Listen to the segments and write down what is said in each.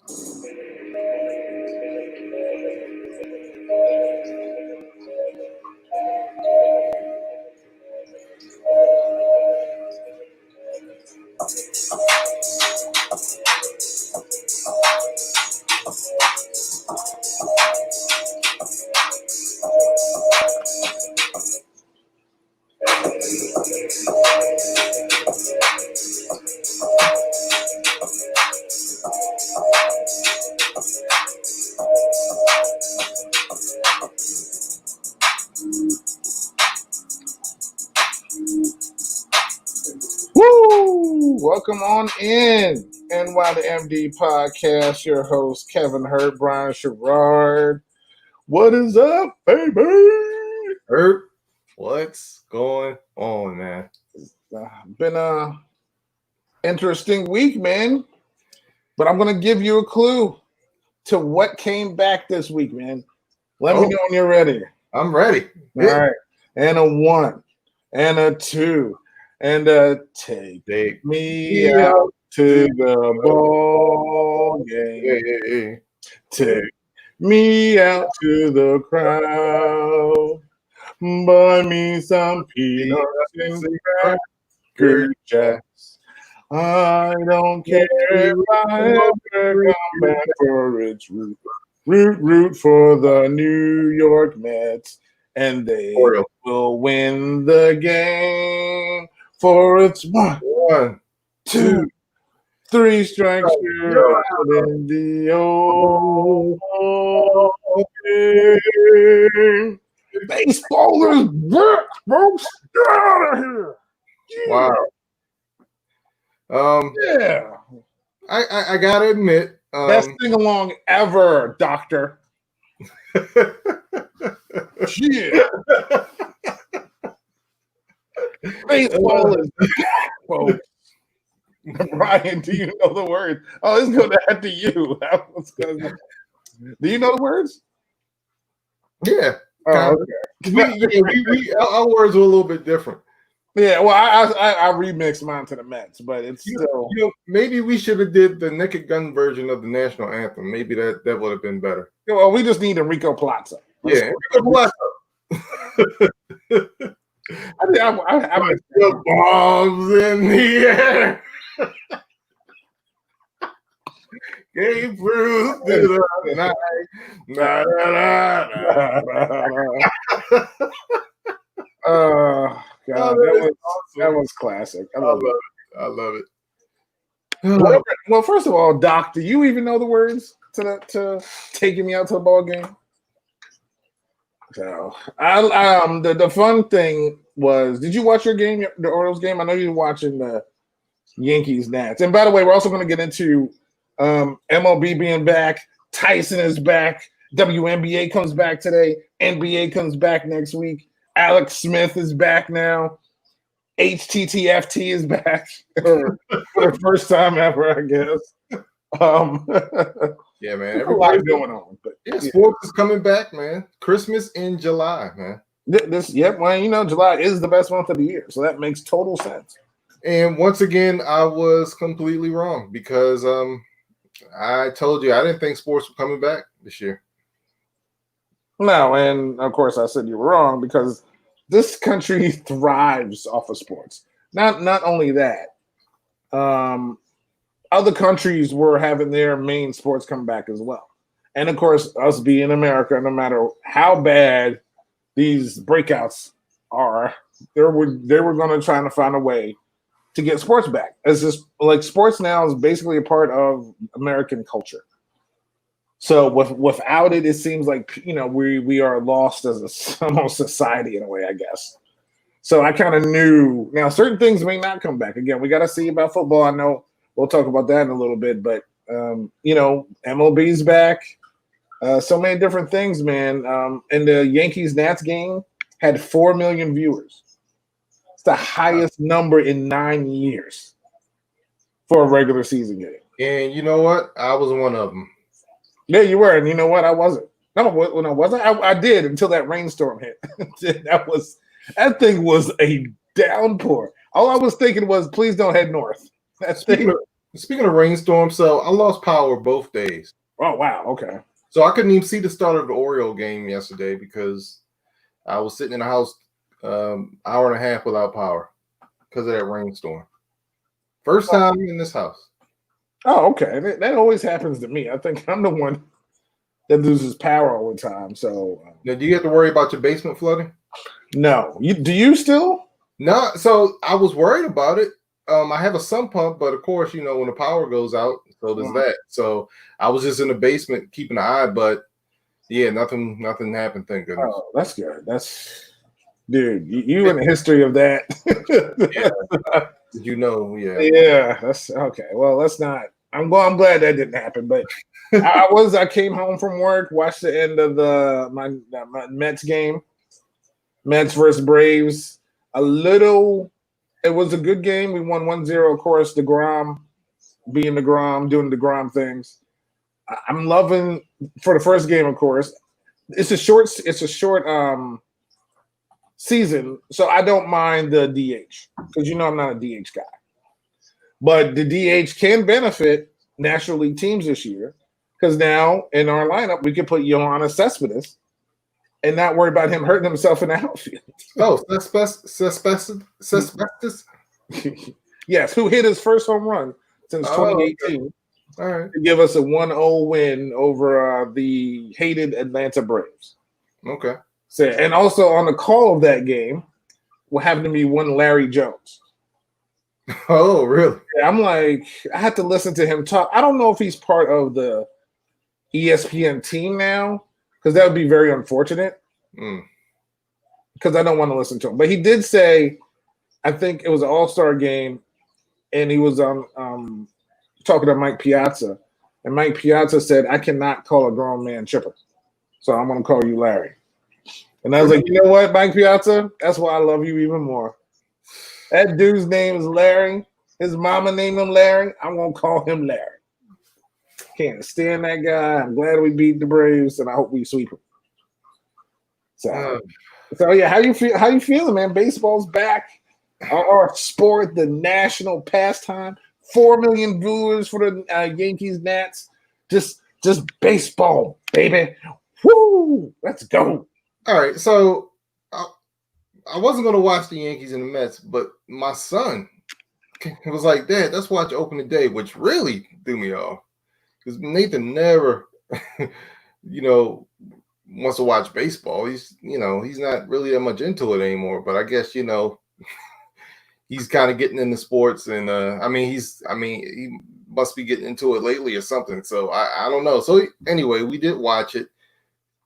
Woo! Welcome on in. NY the MD podcast. Your host, Kevin Hurt, Brian Sherrard. What is up, baby? Hurt, what's going on, man? Been a interesting week, man. But I'm going to give you a clue to what came back this week, man. Let me know when you're ready. I'm ready. All right. And a 1, and a 2, and a take me out to the ball game. Take me out to the crowd. Buy me some peanuts and Cracker Jacks. I don't care if I ever come back for its root. Root for the New York Mets, and they will win the game. For it's 1, 2, 3 strikes, you're out in the old game. Baseball is back, folks. Get out of here. Wow. Yeah. I gotta admit, best sing along ever, Doctor. Yeah. Baseball is back, folks. Ryan, do you know the words? Oh, let's go back to you. Do you know the words? Yeah. Oh, okay. we our words were a little bit different. Yeah, well, I remixed mine to the Mets, but it's still. Maybe we should have did the Naked Gun version of the national anthem. Maybe that would have been better. Well, we just need Enrico Plaza. Yeah, Enrico Plaza. I'm the bombs in the air. Gave Bruce to the night. Oh, God, that was classic. I love it. Well, first of all, Doc, do you even know the words to taking me out to the ball game? So, the fun thing was, did you watch your game, the Orioles game? I know you're watching the Yankees Nats. And by the way, we're also going to get into MLB being back. Tyson is back. WNBA comes back today. NBA comes back next week. Alex Smith is back now. HTTFT is back for the first time ever, I guess. Yeah, man. Everybody's going on. But sports is coming back, man. Christmas in July, man. Well, July is the best month of the year, so that makes total sense. And once again, I was completely wrong because I told you I didn't think sports were coming back this year. No, and of course I said you were wrong because this country thrives off of sports. Not only that, other countries were having their main sports come back as well. And of course, us being America, no matter how bad these breakouts are, they were going to try to find a way to get sports back. It's just like sports now is basically a part of American culture. So without it, it seems like we are lost as a society in a way, I guess. So I kind of knew. Now certain things may not come back. Again, we got to see about football. I know we'll talk about that in a little bit, but MLB's back. So many different things, man. And the Yankees Nats game had 4 million viewers. It's the highest number in 9 years for a regular season game. And you know what? I was one of them. Yeah, you were, and you know what? I wasn't. No, when I wasn't, I did until that rainstorm hit. That thing was a downpour. All I was thinking was, please don't head north. Speaking of rainstorm, so I lost power both days. Oh wow, okay. So I couldn't even see the start of the Oriole game yesterday because I was sitting in the house hour and a half without power because of that rainstorm. First time in this house. Oh, okay. That always happens to me. I think I'm the one that loses power all the time. So Now, do you have to worry about your basement flooding? no. Do you still? No. So I was worried about it. I have a sump pump, but of course, when the power goes out, so does that. So I was just in the basement keeping an eye, but yeah, nothing happened. Thank goodness. Oh, that's good. That's dude. You in the history of that? Yeah. Yeah. Yeah. That's okay. Well, let's not. I'm glad that didn't happen. But I came home from work, watched the end of my Mets game, Mets versus Braves. It was a good game. We won 1-0. Of course, DeGrom being DeGrom, doing DeGrom things. I'm loving for the first game, of course. It's a short season, so I don't mind the DH because I'm not a DH guy. But the DH can benefit National League teams this year because now in our lineup we can put Yoenis Cespedes and not worry about him hurting himself in the outfield. Oh, Cespedes? Yes, who hit his first home run since 2018. Okay. All right. To give us a 1-0 win over the hated Atlanta Braves. Okay. So, and also on the call of that game, will happen to be one Larry Jones. Oh, really? Yeah, I'm like, I had to listen to him talk. I don't know if he's part of the ESPN team now, because that would be very unfortunate. Because I don't want to listen to him. But he did say, I think it was an all-star game, and he was talking to Mike Piazza, and Mike Piazza said, I cannot call a grown man Chipper, so I'm going to call you Larry. And I was like, you know what, Mike Piazza? That's why I love you even more. That dude's name is Larry. His mama named him Larry. I'm going to call him Larry. Can't stand that guy. I'm glad we beat the Braves, and I hope we sweep him. So yeah, how you feeling, man? Baseball's back. Our sport, the national pastime. 4 million viewers for the Yankees Nats. Just baseball, baby. Woo! Let's go. All right, so I wasn't going to watch the Yankees and the Mets, but my son was like, Dad, let's watch opening day, which really threw me off because Nathan never, wants to watch baseball. He's not really that much into it anymore. But I guess he's kind of getting into sports, and he must be getting into it lately or something. So I don't know. So anyway, we did watch it.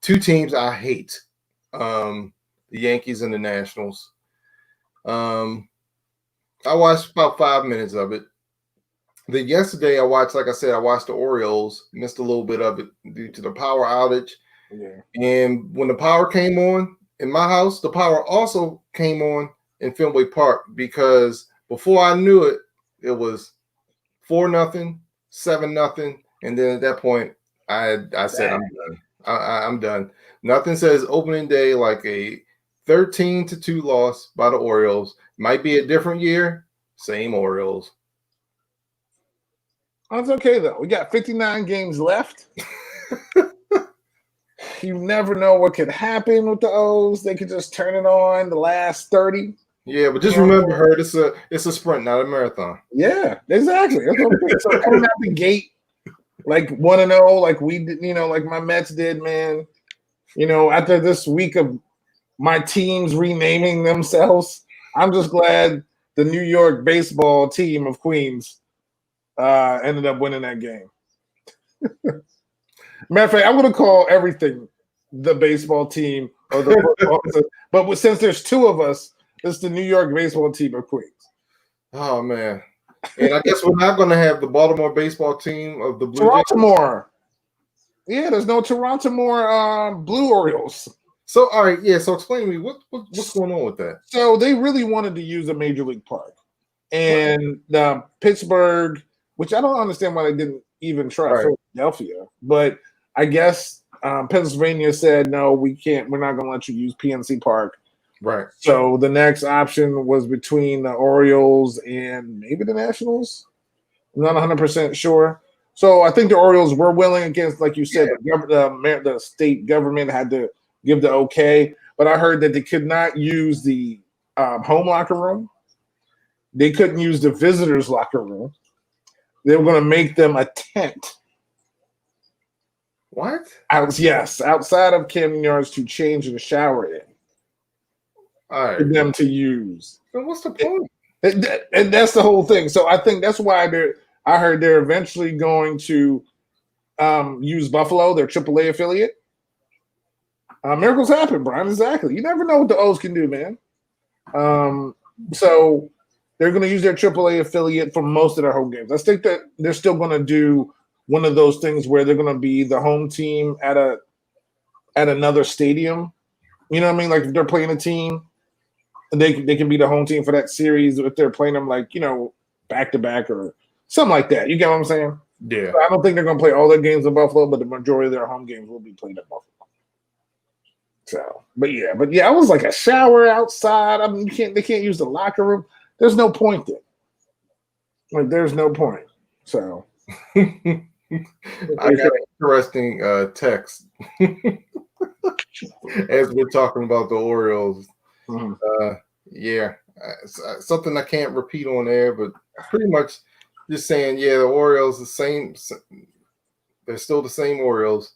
Two teams I hate. The Yankees and the Nationals. I watched about 5 minutes of it. Then yesterday I watched the Orioles, missed a little bit of it due to the power outage. Yeah. And when the power came on in my house, the power also came on in Fenway Park because before I knew it, it was 4-0, 7-0. And then at that point, I said, I'm done. I'm done. Nothing says opening day like a 13-2 loss by the Orioles. Might be a different year, same Orioles. That's okay, though. We got 59 games left. You never know what could happen with the O's. They could just turn it on the last 30. Yeah, but just remember, Hurt, it's a sprint, not a marathon. Yeah, exactly. That's what I'm saying. So coming out the gate, like 1-0, like we did, like my Mets did, man. After this week of my teams renaming themselves, I'm just glad the New York baseball team of Queens ended up winning that game. Matter of fact, I'm going to call everything the baseball team or the football team. But since there's two of us, it's the New York baseball team of Queens. Oh, man. And I guess we're not going to have the Baltimore baseball team of the Blue Jays. Yeah, there's no Toronto Blue Orioles. So, all right, yeah. So, explain to me what's going on with that. So, they really wanted to use a major league park, and Pittsburgh, which I don't understand why they didn't even try Philadelphia, but I guess Pennsylvania said no, we can't. We're not going to let you use PNC Park. Right. So the next option was between the Orioles and maybe the Nationals. I'm not 100% sure. So I think the Orioles were willing against, like you said, the state government had to give the okay. But I heard that they could not use the home locker room. They couldn't use the visitors' locker room. They were going to make them a tent. What? Outside of Camden Yards to change and shower in. All right. For them to use. Then what's the point? And that's the whole thing. So I think that's why I heard they're eventually going to use Buffalo, their AAA affiliate. Miracles happen, Brian. Exactly. You never know what the O's can do, man. So they're going to use their AAA affiliate for most of their home games. I think that they're still going to do one of those things where they're going to be the home team at another stadium. You know what I mean? Like if they're playing a team, they can be the home team for that series if they're playing them like, back to back or something like that. You get what I'm saying? Yeah. So I don't think they're going to play all their games in Buffalo, but the majority of their home games will be played in Buffalo. So, but yeah, I was like a shower outside. I mean, they can't use the locker room. There's no point there. Like, there's no point. So, I got an interesting text as we're talking about the Orioles. Something I can't repeat on air, but pretty much just saying, the Orioles the same. They're still the same Orioles,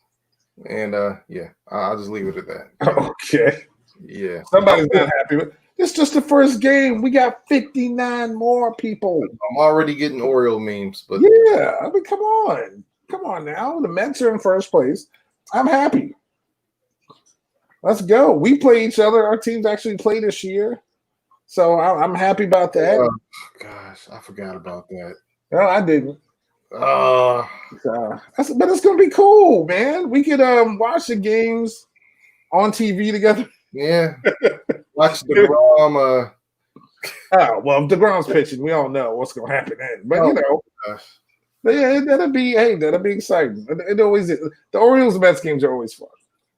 and I'll just leave it at that. Okay. Yeah. Somebody's not happy with. It's just the first game. We got 59 more people. I'm already getting Oriole memes, but yeah, I mean, come on now. The Mets are in first place. I'm happy. Let's go. We play each other. Our teams actually play this year, so I'm happy about that. Gosh, I forgot about that. No, I didn't. But it's gonna be cool, man. We could watch the games on TV together. Yeah. Watch DeGrom. If DeGrom's pitching, we all know what's gonna happen then. But that'll be exciting. It always is. The Orioles Mets games are always fun.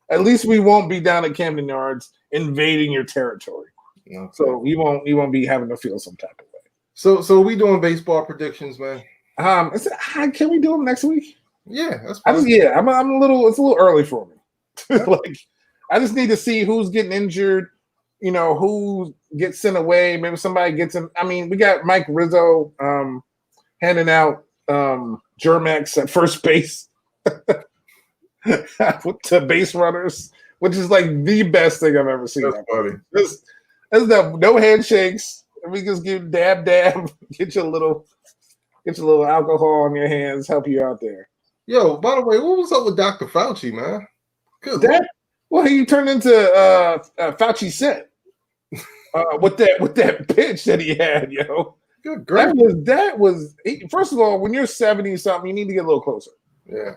At least we won't be down at Camden Yards invading your territory. Okay. So you won't be having to feel some type of way. So are we doing baseball predictions, man? Can we do them next week? Yeah, that's fine. I'm a little. It's a little early for me. Like, I just need to see who's getting injured. Who gets sent away. Maybe somebody gets in. I mean, we got Mike Rizzo handing out Germex at first base to base runners, which is like the best thing I've ever seen. That's funny. There's no handshakes. We just give dab, get your little alcohol on your hands, help you out there. Yo, by the way, what was up with Dr. Fauci, man? Well, he turned into Fauci set with that pitch that he had, yo. Good grief. That was first of all, when you're 70 something, you need to get a little closer. Yeah.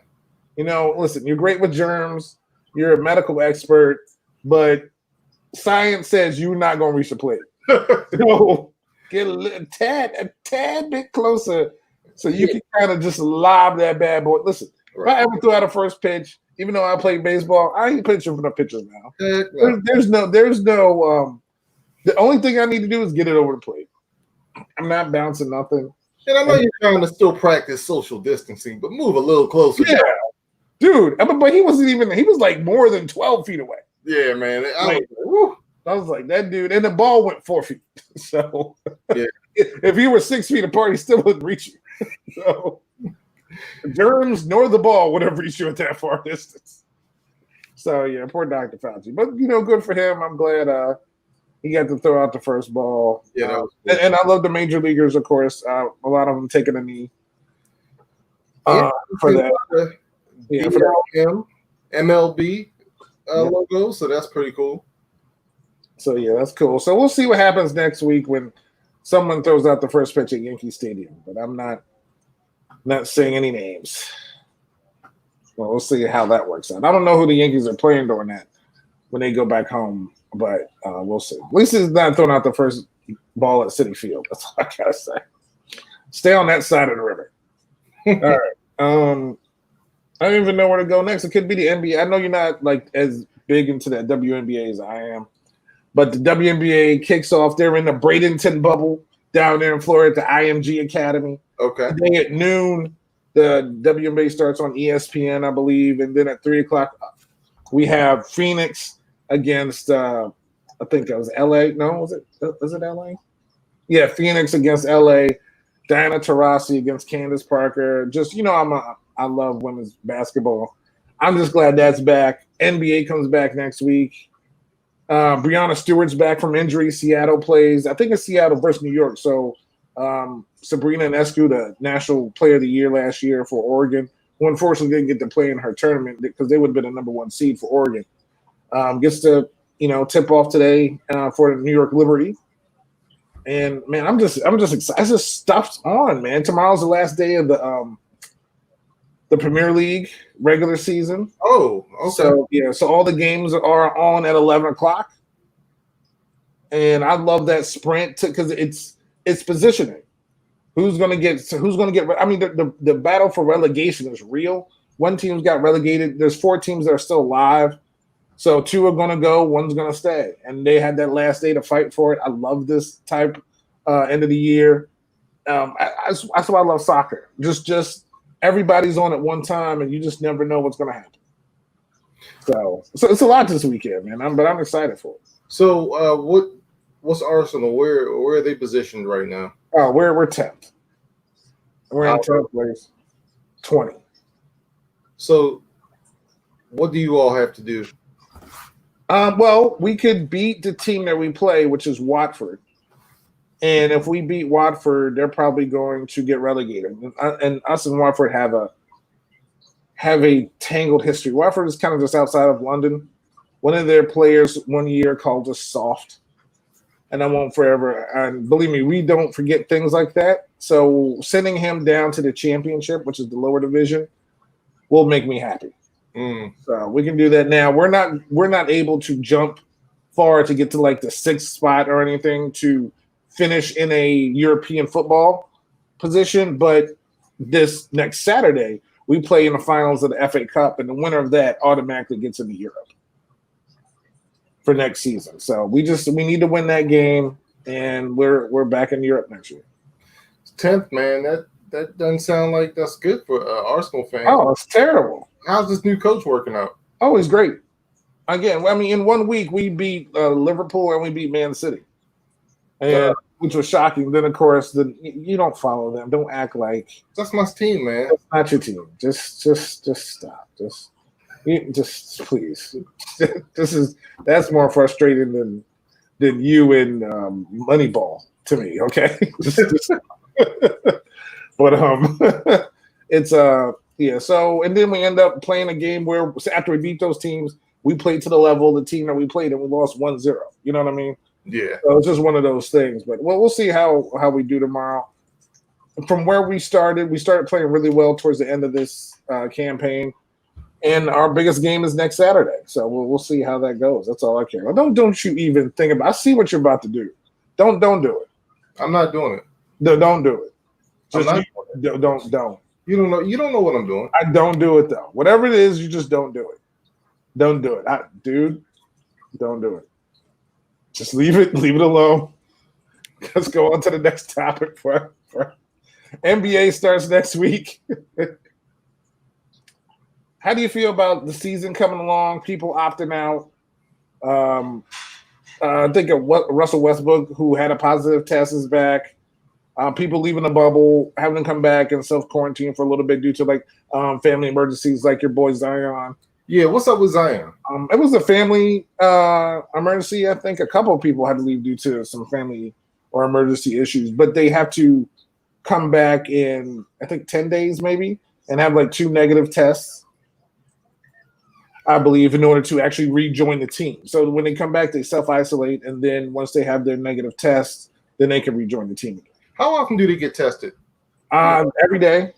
Listen, you're great with germs, you're a medical expert, but science says you're not going to reach the plate. So get a tad bit closer so you can kind of just lob that bad boy. Listen, if I ever threw out a first pitch, even though I play baseball, I ain't pitching for the pitchers now. There's no. The only thing I need to do is get it over the plate. I'm not bouncing nothing. And I know you're trying to still practice social distancing, but move a little closer. Yeah, dude. But he wasn't even. He was like more than 12 feet away. Yeah, man. I was like that dude, and the ball went 4 feet. So if he were 6 feet apart, he still wouldn't reach you. So. Germs nor the ball would have reached you at that far distance. So yeah, poor Dr. Fauci. But good for him. I'm glad he got to throw out the first ball. Yeah, and I love the major leaguers, of course. A lot of them taking a knee for that. For the MLB logo. So that's pretty cool. So yeah, that's cool. So we'll see what happens next week when someone throws out the first pitch at Yankee Stadium. But I'm not saying any names. Well, we'll see how that works out. I don't know who the Yankees are playing during that when they go back home, but we'll see. At least he's not throwing out the first ball at Citi Field. That's all I gotta say. Stay on that side of the river. All right. I don't even know where to go next. It could be the NBA. I know you're not like as big into that WNBA as I am, but the WNBA kicks off. They're in the Bradenton bubble. down there in Florida at the IMG Academy. Okay. Today at noon, the WNBA starts on ESPN, I believe, and then at 3:00 we have Phoenix against I think it was LA. No, was it LA? Yeah, Phoenix against LA. Diana Taurasi against Candace Parker. Just I love women's basketball. I'm just glad that's back. NBA comes back next week. Breanna Stewart's back from injury. Seattle plays. I think it's Seattle versus New York. So Sabrina Ionescu, the National Player of the Year last year for Oregon, who unfortunately didn't get to play in her tournament because they would have been the #1 seed for Oregon, gets to tip off today for the New York Liberty. And man, I'm just excited. Just stuff's on, man. Tomorrow's the last day of the Premier League regular season. Oh, okay. So all the games are on at 11:00, and I love that sprint because it's positioning. Who's gonna get? I mean, the battle for relegation is real. One team's got relegated. There's 4 teams that are still alive. So 2 are going to go, 1's going to stay. And they had that last day to fight for it. I love this type end of the year. That's why I love soccer. Just everybody's on at one time, and you just never know what's going to happen. So it's a lot this weekend, man. But I'm excited for it. So what's Arsenal? Where are they positioned right now? Oh, we're 10th. We're in 10th place, 20. So what do you all have to do? Well, we could beat the team that we play, which is Watford. And if we beat Watford, they're probably going to get relegated. And us and Watford have a tangled history. Watford is kind of just outside of London. One of their players one year called us soft. And I won't forever. And believe me, we don't forget things like that. So sending him down to the championship, which is the lower division, will make me happy. So we can do that now. We're not able to jump far to get to like the 6th spot or anything to finish in a European football position. But this next Saturday, we play in the finals of the FA Cup, and the winner of that automatically gets into Europe for next season. So we need to win that game, and we're back in Europe next year. 10th, man. That doesn't sound like that's good for Arsenal fans. Oh, it's terrible. How's this new coach working out? Oh, he's great. Again, I mean, in 1 week we beat Liverpool and we beat Man City, and which was shocking. Then, of course, you don't follow them. Don't act like that's my team, man. That's not your team. Just stop. Just please. That's more frustrating than you in Moneyball to me. Okay, but it's yeah. So and then we end up playing a game where after we beat those teams, we played to the level of the team that we played, and we lost 1-0. You know what I mean? Yeah. So it's just one of those things. But we'll see how we do tomorrow. From where we started playing really well towards the end of this campaign, and our biggest game is next Saturday. So we'll see how that goes. That's all I care about. Don't you even think about. I see what you're about to do. Don't do it. I'm not doing it. No, don't do it. Just don't. You don't know what I'm doing. I don't do it though. Whatever it is, you just don't do it. Don't do it, dude. Don't do it. Just leave it alone. Let's go on to the next topic. For NBA starts next week. How do you feel about the season coming along? People opting out. I think of Russell Westbrook, who had a positive test, is back. People leaving the bubble, having to come back and self-quarantine for a little bit due to family emergencies, like your boy Zion. Yeah, what's up with Zion? It was a family emergency. I think a couple of people had to leave due to some family or emergency issues, but they have to come back in, I think, 10 days maybe, and have 2 negative tests, I believe, in order to actually rejoin the team. So when they come back, they self-isolate, and then once they have their negative tests, then they can rejoin the team again. How often do they get tested? Every day.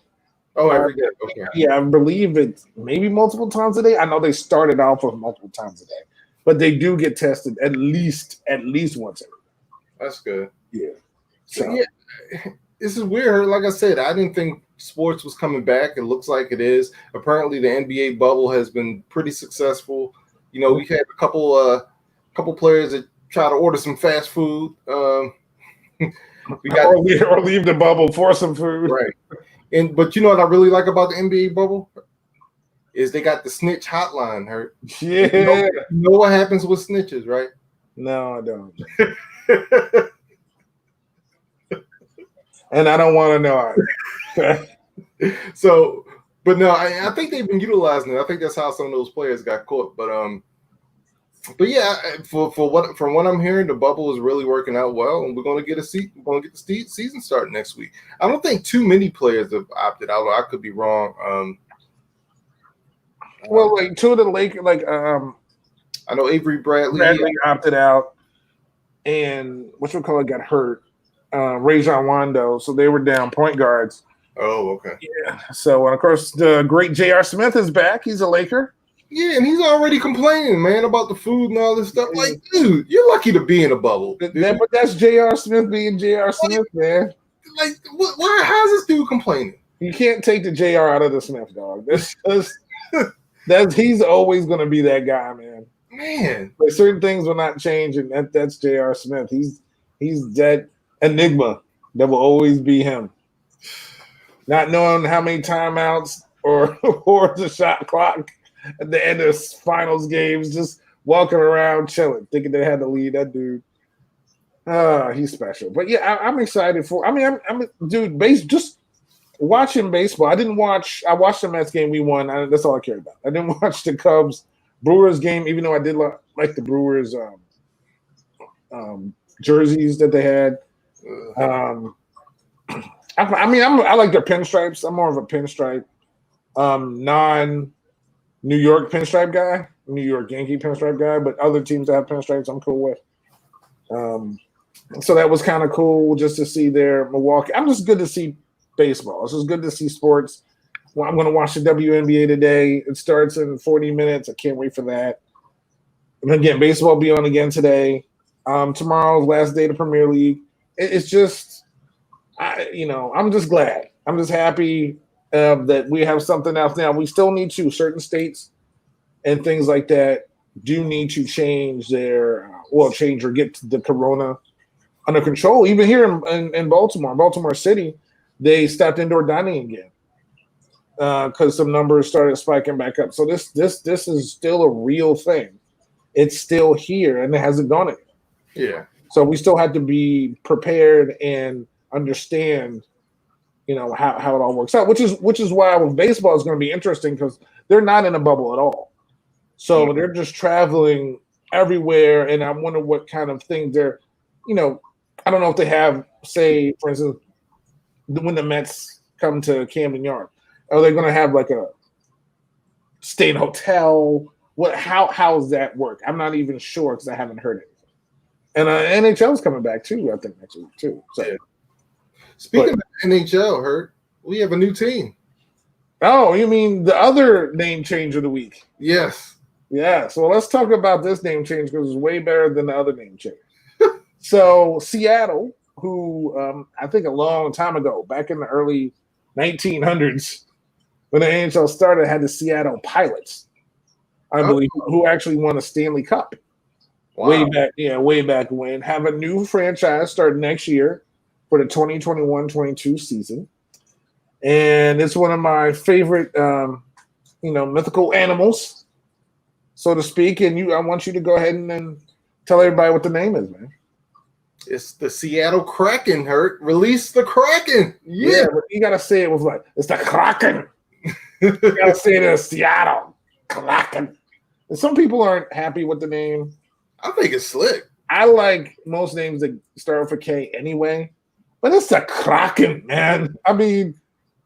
Oh, every day. Okay. Yeah, I believe it's maybe multiple times a day. I know they started off with multiple times a day, but they do get tested at least once a day. That's good. Yeah. So yeah, this is weird. Like I said, I didn't think sports was coming back. It looks like it is. Apparently, the NBA bubble has been pretty successful. We had a couple players that try to order some fast food. We got or leave the bubble for some food. right. But you know what I really like about the NBA bubble is they got the snitch hotline. Hurt. Yeah. You know what happens with snitches, right? No, I don't. And I don't want to know either. So, but no, I think they've been utilizing it. I think that's how some of those players got caught. But yeah, from what I'm hearing, the bubble is really working out well, and we're going to get the season started next week. I don't think too many players have opted out, or I could be wrong. Well, like two of the Lakers, like I know Avery Bradley opted out, and whatchamacallit got hurt. Rajon Rondo, so they were down point guards. Oh, okay. Yeah. So, and of course, the great J.R. Smith is back. He's a Laker. Yeah, and he's already complaining, man, about the food and all this stuff. Like, dude, you're lucky to be in a bubble. But that's J.R. Smith being J.R. Smith, man. Like, why? How's this dude complaining? You can't take the J.R. out of the Smith, dog. That's he's always going to be that guy, man. Man, but certain things will not change, and that's J.R. Smith. He's that enigma that will always be him. Not knowing how many timeouts or the shot clock at the end of finals games, just walking around chilling, thinking they had to lead. That dude, he's special. But yeah, I'm excited for. I mean, I'm dude. Just watching baseball. I watched the Mets game. We won. That's all I cared about. I didn't watch the Cubs Brewers game, even though I did like the Brewers jerseys that they had. I like their pinstripes. I'm more of a pinstripe, non-New York pinstripe guy, New York Yankee pinstripe guy. But other teams that have pinstripes, I'm cool with. So that was kind of cool just to see their Milwaukee. I'm just good to see baseball. It's just good to see sports. Well, I'm going to watch the WNBA today. It starts in 40 minutes. I can't wait for that. And again, baseball will be on again today. Tomorrow's last day of the Premier League. It's just, I'm just glad. I'm just happy that we have something else now. We still need to. Certain states and things like that do need to change change or get the corona under control. Even here in Baltimore City, they stopped indoor dining again because some numbers started spiking back up. So this is still a real thing. It's still here and it hasn't gone anywhere. Yeah. So we still have to be prepared and understand, how it all works out. Which is why with baseball is going to be interesting because they're not in a bubble at all. So they're just traveling everywhere, and I wonder what kind of things they're, I don't know if they have, say, for instance, when the Mets come to Camden Yards, are they going to have like a state hotel? How does that work? I'm not even sure because I haven't heard it. And NHL is coming back too, I think, next week too. So, yeah. Speaking of NHL, Hurt, we have a new team. Oh, you mean the other name change of the week? Yes. Yeah. So let's talk about this name change because it's way better than the other name change. So Seattle, who I think a long time ago, back in the early 1900s, when the NHL started, had the Seattle Pilots, I believe, who actually won a Stanley Cup. Wow. Way back when. Have a new franchise starting next year for the 2021-22 season. And it's one of my favorite, mythical animals, so to speak. And I want you to go ahead and then tell everybody what the name is, man. It's the Seattle Kraken, Hurt. Release the Kraken. Yeah, but you got to say it with it's the Kraken. You got to say the Seattle Kraken. And some people aren't happy with the name. I think it's slick. I like most names that start with a K anyway, but it's a Kraken, man. I mean,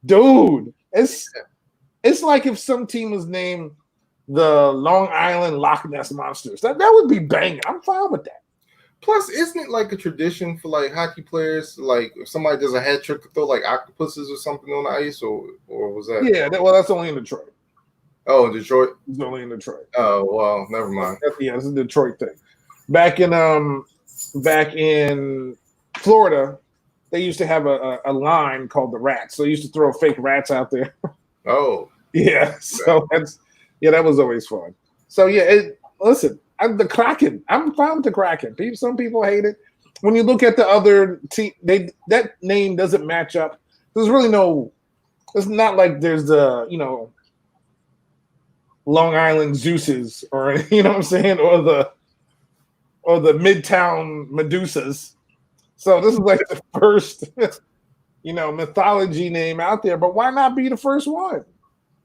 dude, it's like if some team was named the Long Island Loch Ness Monsters. That would be banging. I'm fine with that. Plus, isn't it like a tradition for like hockey players, like if somebody does a hat trick to throw like octopuses or something on the ice, or was that? Yeah, that's only in Detroit. Oh, in Detroit? It's only in Detroit. Oh, well, never mind. Yeah, it's a Detroit thing. Back in Florida, they used to have a line called the Rats. So they used to throw fake rats out there. Oh. Yeah. So that was always fun. So yeah, listen, the Kraken. I'm fine with the Kraken. Some people hate it. when you look at the other team, that name doesn't match up. There's really no. It's not like there's the Long Island Zeus's or you know what I'm saying, or the Midtown Medusas. So this is like the first mythology name out there. But why not be the first one?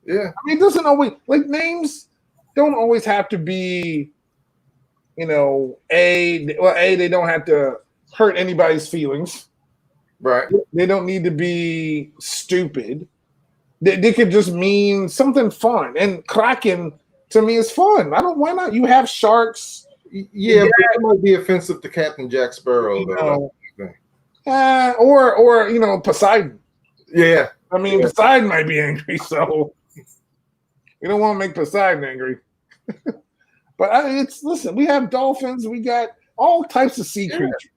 Yeah. I mean, it doesn't always names don't always have to be, they don't have to hurt anybody's feelings. Right. They don't need to be stupid. They could just mean something fun. And Kraken to me is fun. Why not? You have sharks. Yeah, but it might be offensive to Captain Jack Sparrow, though. Or Poseidon. Yeah. I mean, Poseidon might be angry, so we don't want to make Poseidon angry. But listen, we have dolphins, we got all types of sea creatures.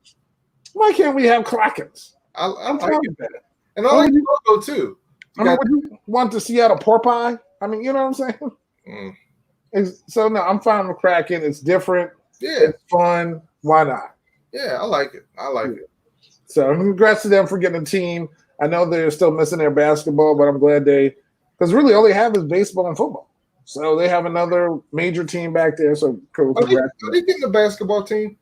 Why can't we have Krakens? I'm like that. And I like the logo too. Would you want the Seattle pork pie? I mean, you know what I'm saying? So no, I'm fine with Kraken. It's different. Yeah. It's fun. Why not? Yeah, I like it. So congrats to them for getting a team. I know they're still missing their basketball, but I'm glad because really all they have is baseball and football. So they have another major team back there. So cool. Are they getting a basketball team?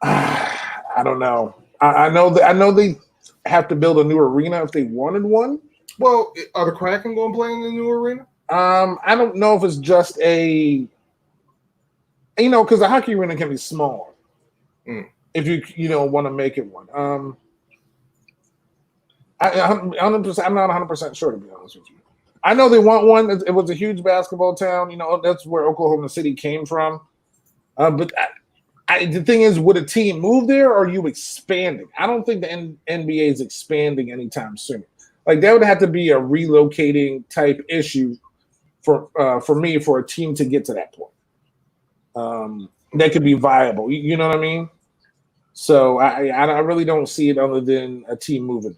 I don't know. I know they have to build a new arena if they wanted one. Well, are the Kraken going to play in the new arena? I don't know if it's just because the hockey arena can be small. If you want to make it one. I'm not 100% sure, to be honest with you. I know they want one. It was a huge basketball town. That's where Oklahoma City came from. But the thing is, would a team move there, or are you expanding? I don't think the NBA is expanding anytime soon. Like that would have to be a relocating type issue for me for a team to get to that point. That could be viable. You know what I mean? So I really don't see it other than a team moving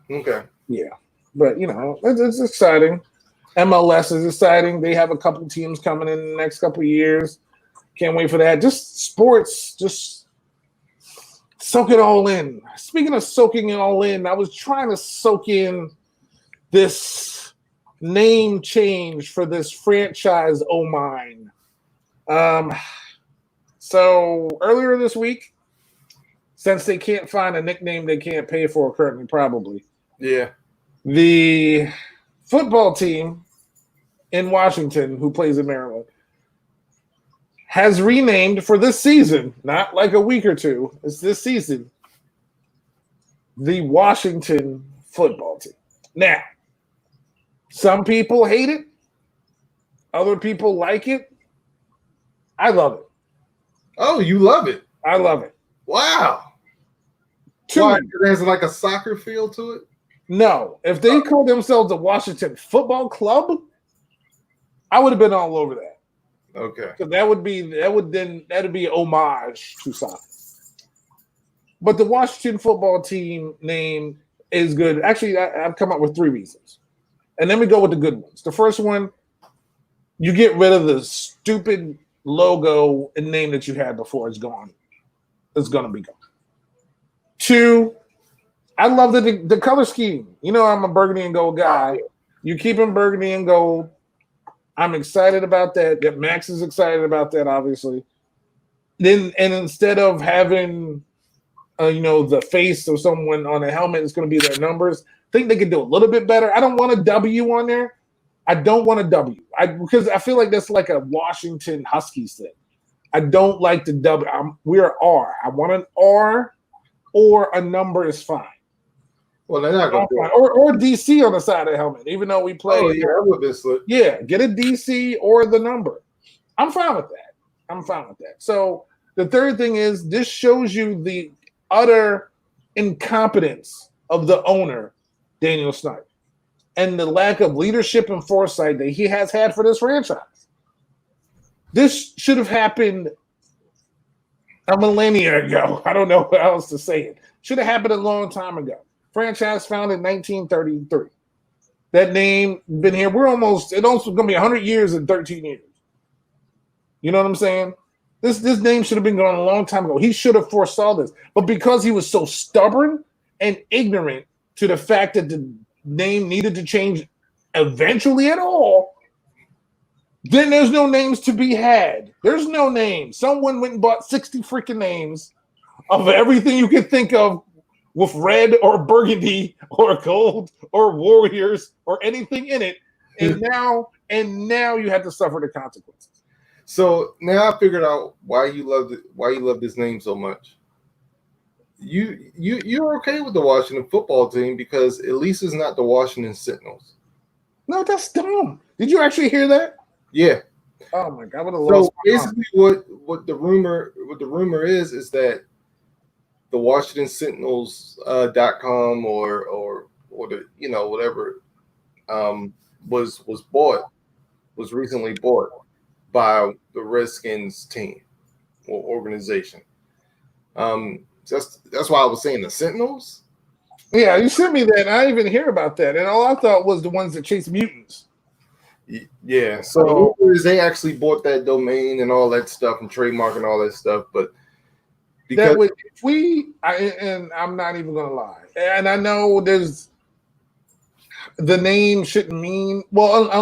there. Okay. Yeah. But, it's exciting. MLS is exciting. They have a couple teams coming in the next couple of years. Can't wait for that. Just sports, just soak it all in. Speaking of soaking it all in, I was trying to soak in this name change for this franchise, Oh Mine. So earlier this week, since they can't find a nickname they can't pay for currently, probably. Yeah. The football team in Washington, who plays in Maryland, has renamed for this season, not like a week or two, it's this season, the Washington football team. Now, some people hate it. Other people like it. I love it. Oh, you love it. I love it. Wow. Why? There's like a soccer feel to it? No. If they called themselves the Washington Football Club, I would have been all over that. Okay. Because that would be homage to soccer. But the Washington football team name is good. Actually, I've come up with 3 reasons. And then we go with the good ones. The first one, you get rid of the stupid logo and name that you had before. It's gone. It's going to be gone. 2, I love the color scheme. I'm a burgundy and gold guy. You keep them burgundy and gold. I'm excited about that. That Max is excited about that, obviously. And instead of having, the face of someone on a helmet, it's going to be their numbers. I think they could do a little bit better. I don't want a W on there. I don't want a W. Because I feel like that's like a Washington Huskies thing. I don't like the W. We're R. I want an R or a number is fine. Well, they're not going to or DC on the side of the helmet, even though we play. Oh, yeah, that would be slick. Yeah, get a DC or the number. I'm fine with that. So the third thing is this shows you the utter incompetence of the owner, Daniel Snyder, and the lack of leadership and foresight that he has had for this franchise. This should have happened a millennia ago. I don't know how else to say it. Should have happened a long time ago. Franchise founded in 1933. That name been here. It's also going to be 100 years and 13 years. You know what I'm saying? This name should have been gone a long time ago. He should have foresaw this. But because he was so stubborn and ignorant to the fact that the name needed to change eventually at all, then there's no names to be had. There's no names. Someone went and bought 60 freaking names of everything you could think of with red or burgundy or gold or warriors or anything in it. And now you have to suffer the consequences. So now I figured out why you love this name so much. You're okay with the Washington football team because at least it's not the Washington Sentinels. No, that's dumb. Did you actually hear that? Yeah. Oh my God! What a lost. So basically, what the rumor is that the Washington Sentinels .com or the whatever was recently bought by the Redskins team or organization. That's why I was saying the Sentinels. Yeah, you sent me that, and I didn't even hear about that. And all I thought was the ones that chase mutants. Yeah, so they actually bought that domain and all that stuff and trademark and all that stuff, but because and I'm not even gonna lie, and I know there's the name shouldn't mean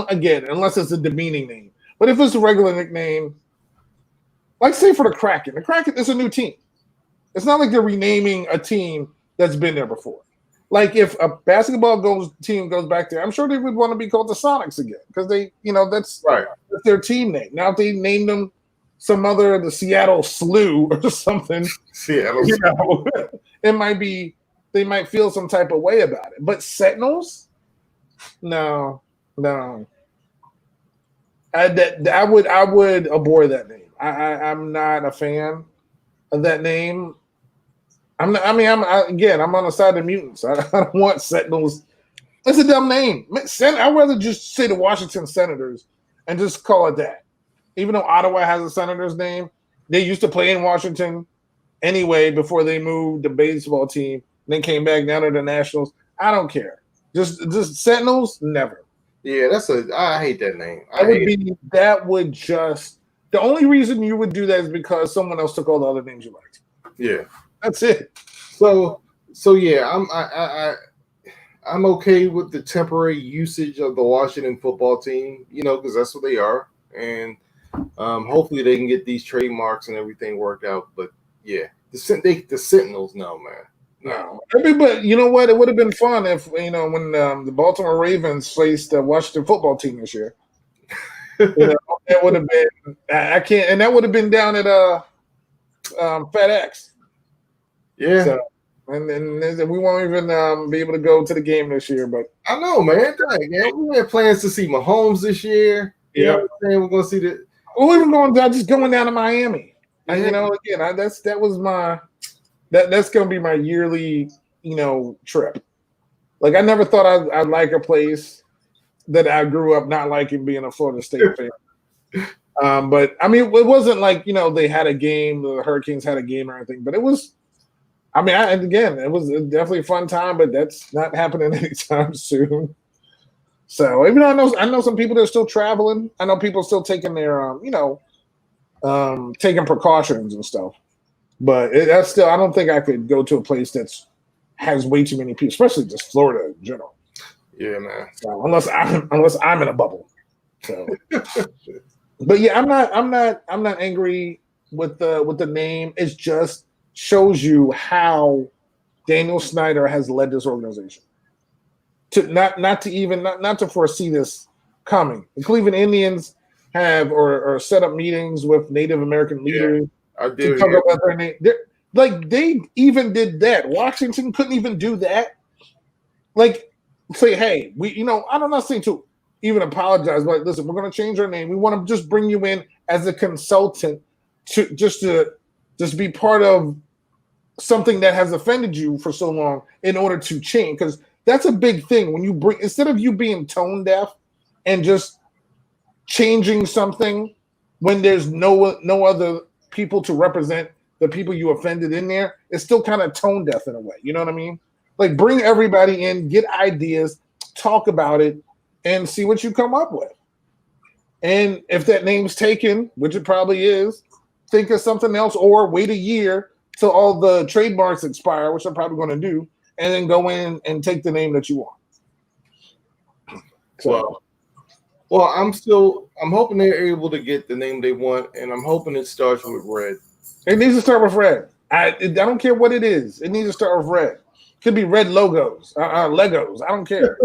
again unless it's a demeaning name. But if it's a regular nickname, like say for the Kraken is a new team. It's not like they're renaming a team that's been there before. Like if a basketball team goes back there, I'm sure they would want to be called the Sonics again because that's right. That's their team name. Now if they named them the Seattle Slew or something, Seattle, it might be they might feel some type of way about it. But Sentinels, no. I would abhor that name. I'm not a fan of that name. I'm on the side of the mutants. I don't want Sentinels. It's a dumb name. I'd rather just say the Washington Senators and just call it that. Even though Ottawa has a Senator's name, they used to play in Washington anyway before they moved the baseball team, then came back down to the Nationals. I don't care. Just Sentinels, never. Yeah, I hate that name. The only reason you would do that is because someone else took all the other names you liked. Yeah. That's it. So yeah, I'm okay with the temporary usage of the Washington football team, because that's what they are, and hopefully they can get these trademarks and everything worked out. But yeah, the Sentinels, no man, no. But you know what? It would have been fun if when the Baltimore Ravens faced the Washington football team this year. That would have been and that would have been down at FedEx. Yeah. So, and we won't even be able to go to the game this year. But I know, man. We had plans to see Mahomes this year. You know what I'm saying? We're going to see the. Well, even going down to Miami. Yeah. And, that's going to be my yearly trip. Like I never thought I'd like a place that I grew up not liking being a Florida State fan. But I mean, it wasn't like they had a game, the Hurricanes had a game or anything. But it was. I mean, it was definitely a fun time, but that's not happening anytime soon. So even though I know some people that are still traveling. I know people still taking their, taking precautions and stuff. But that's still, I don't think I could go to a place that has way too many people, especially just Florida in general. Yeah, man. So unless I'm in a bubble. So, but yeah, I'm not angry with the name. It's just shows you how Daniel Snyder has led this organization to not to foresee this coming. The Cleveland Indians have or set up meetings with Native American leaders to talk about their name. They even did that. Washington couldn't even do that. Like say, hey, I'm not saying to even apologize, but listen, we're going to change our name. We want to just bring you in as a consultant to be part of something that has offended you for so long in order to change. Because that's a big thing when you instead of you being tone deaf and just changing something when there's no other people to represent the people you offended in there, it's still kind of tone deaf in a way. You know what I mean? Like bring everybody in, get ideas, talk about it, and see what you come up with. And if that name's taken, which it probably is, think of something else, or wait a year till all the trademarks expire, which I'm probably going to do, and then go in and take the name that you want. So, well, I'm hoping they're able to get the name they want, and I'm hoping it starts with red. it needs to start with red. I don't care what it is. It needs to start with red. Could be red logos, Legos. I don't care.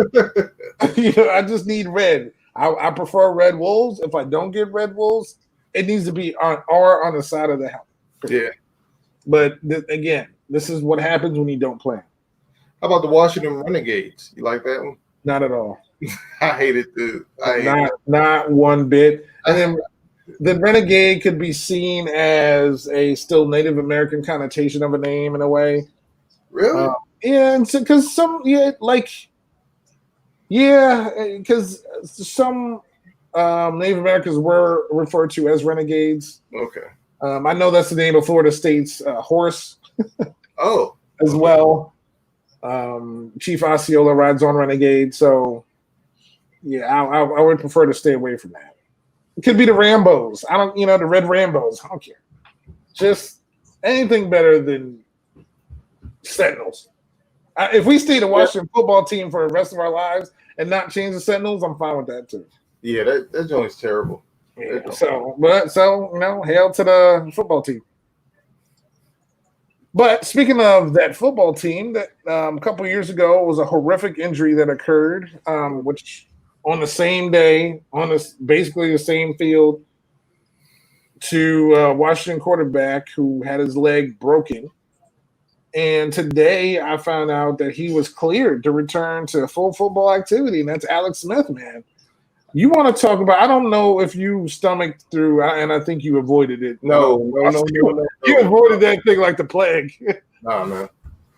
I just need red. I prefer red wolves. If I don't get red wolves, it needs to be on the side of the helmet. Yeah. But again, this is what happens when you don't plan. How about the Washington Renegades? You like that one? Not at all. I hate it, dude. Not one bit. And then the Renegade could be seen as a still Native American connotation of a name in a way. Really? Yeah, because some Native Americans were referred to as renegades. Okay. I know that's the name of Florida State's horse. Oh, as well. Chief Osceola rides on Renegade, so yeah, I would prefer to stay away from that. It could be the Rambos. The Red Rambos. I don't care. Just anything better than Sentinels. If we stay the Washington football team for the rest of our lives and not change the Sentinels, I'm fine with that too. Yeah, that joint's terrible. Yeah, hail to the football team. But speaking of that football team, that a couple of years ago was a horrific injury that occurred, which on the same day, on basically the same field, to Washington quarterback who had his leg broken. And today I found out that he was cleared to return to full football activity, and that's Alex Smith, man. You want to talk about? I don't know if you stomached through, and I think you avoided it. No. You avoided that thing like the plague. No, man.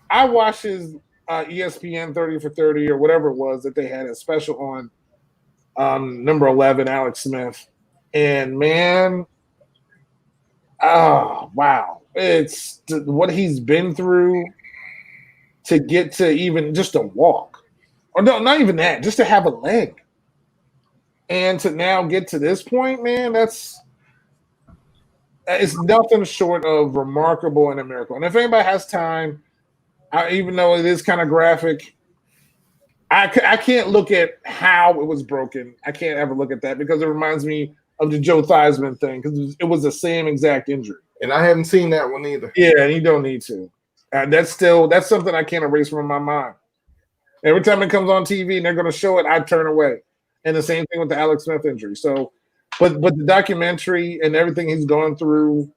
I watched his ESPN 30 for 30 or whatever it was that they had a special on number 11, Alex Smith, and man, oh wow, it's what he's been through to get to even just to walk, or no, not even that, just to have a leg. And to now get to this point, man, it's nothing short of remarkable and a miracle. And if anybody has time, even though it is kind of graphic, I can't look at how it was broken. I can't ever look at that because it reminds me of the Joe Theismann thing because it was the same exact injury. And I haven't seen that one either. Yeah, and you don't need to. That's something I can't erase from my mind. Every time it comes on TV and they're going to show it, I turn away. And the same thing with the Alex Smith injury. So, but the documentary and everything he's going through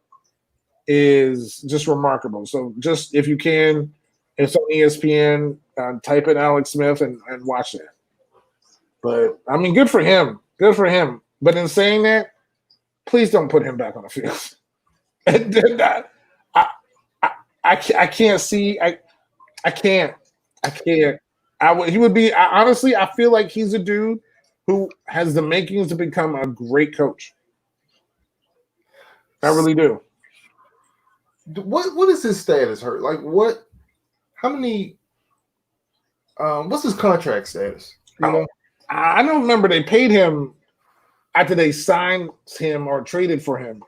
is just remarkable. So just if you can, it's on ESPN, type in Alex Smith and watch that. But I mean, good for him. Good for him. But in saying that, please don't put him back on the field. I can't see. I can't. He would be. Honestly, I feel like he's a dude who has the makings to become a great coach. I really do. What is his status? Hurt? Like what? How many? What's his contract status? You know? I don't remember. They paid him after they signed him or traded for him.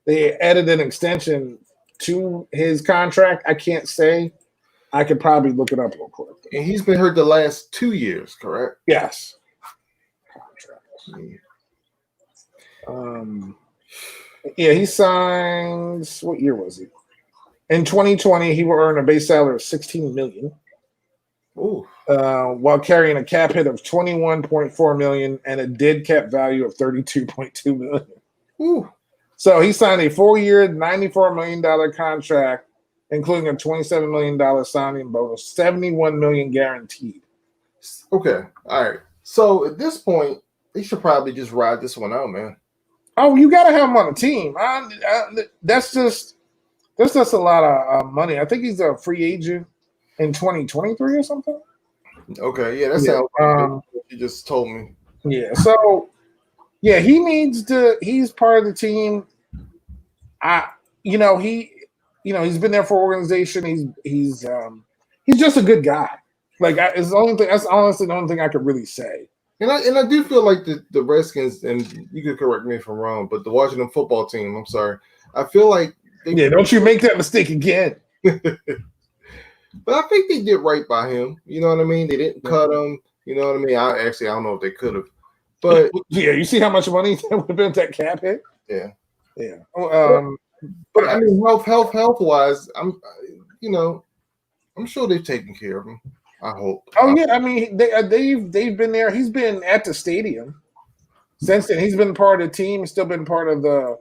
They added an extension to his contract. I can't say. I could probably look it up real quick. And he's been hurt the last 2 years, correct? Yes. Yeah, he signs. What year was he? In 2020, he will earn a base salary of $16 million. Ooh. While carrying a cap hit of $21.4 million and a dead cap value of $32.2 million. Ooh. So he signed a 4-year, $94 million contract, including a $27 million signing bonus, $71 million guaranteed. Okay, all right. So at this point, they should probably just ride this one out, man. Oh, you got to have him on the team. That's just a lot of money. I think he's a free agent in 2023 or something. Okay, yeah, that sounds what you just told me. Yeah, so yeah, he needs to. He's part of the team. He's been there for organization. He's just a good guy. Like it's the only thing. That's honestly the only thing I could really say. And I do feel like the Redskins, and you could correct me if I'm wrong, but the Washington football team, I'm sorry, I feel like don't you make that mistake again. But I think they did right by him. You know what I mean? They didn't cut him. You know what I mean? I don't know if they could have. But yeah, you see how much money that would have been that cap hit? Yeah. But I mean, health wise, I'm sure they've taken care of him. I hope. Oh yeah, I mean they've been there. He's been at the stadium since then. He's been part of the team. Still been part of the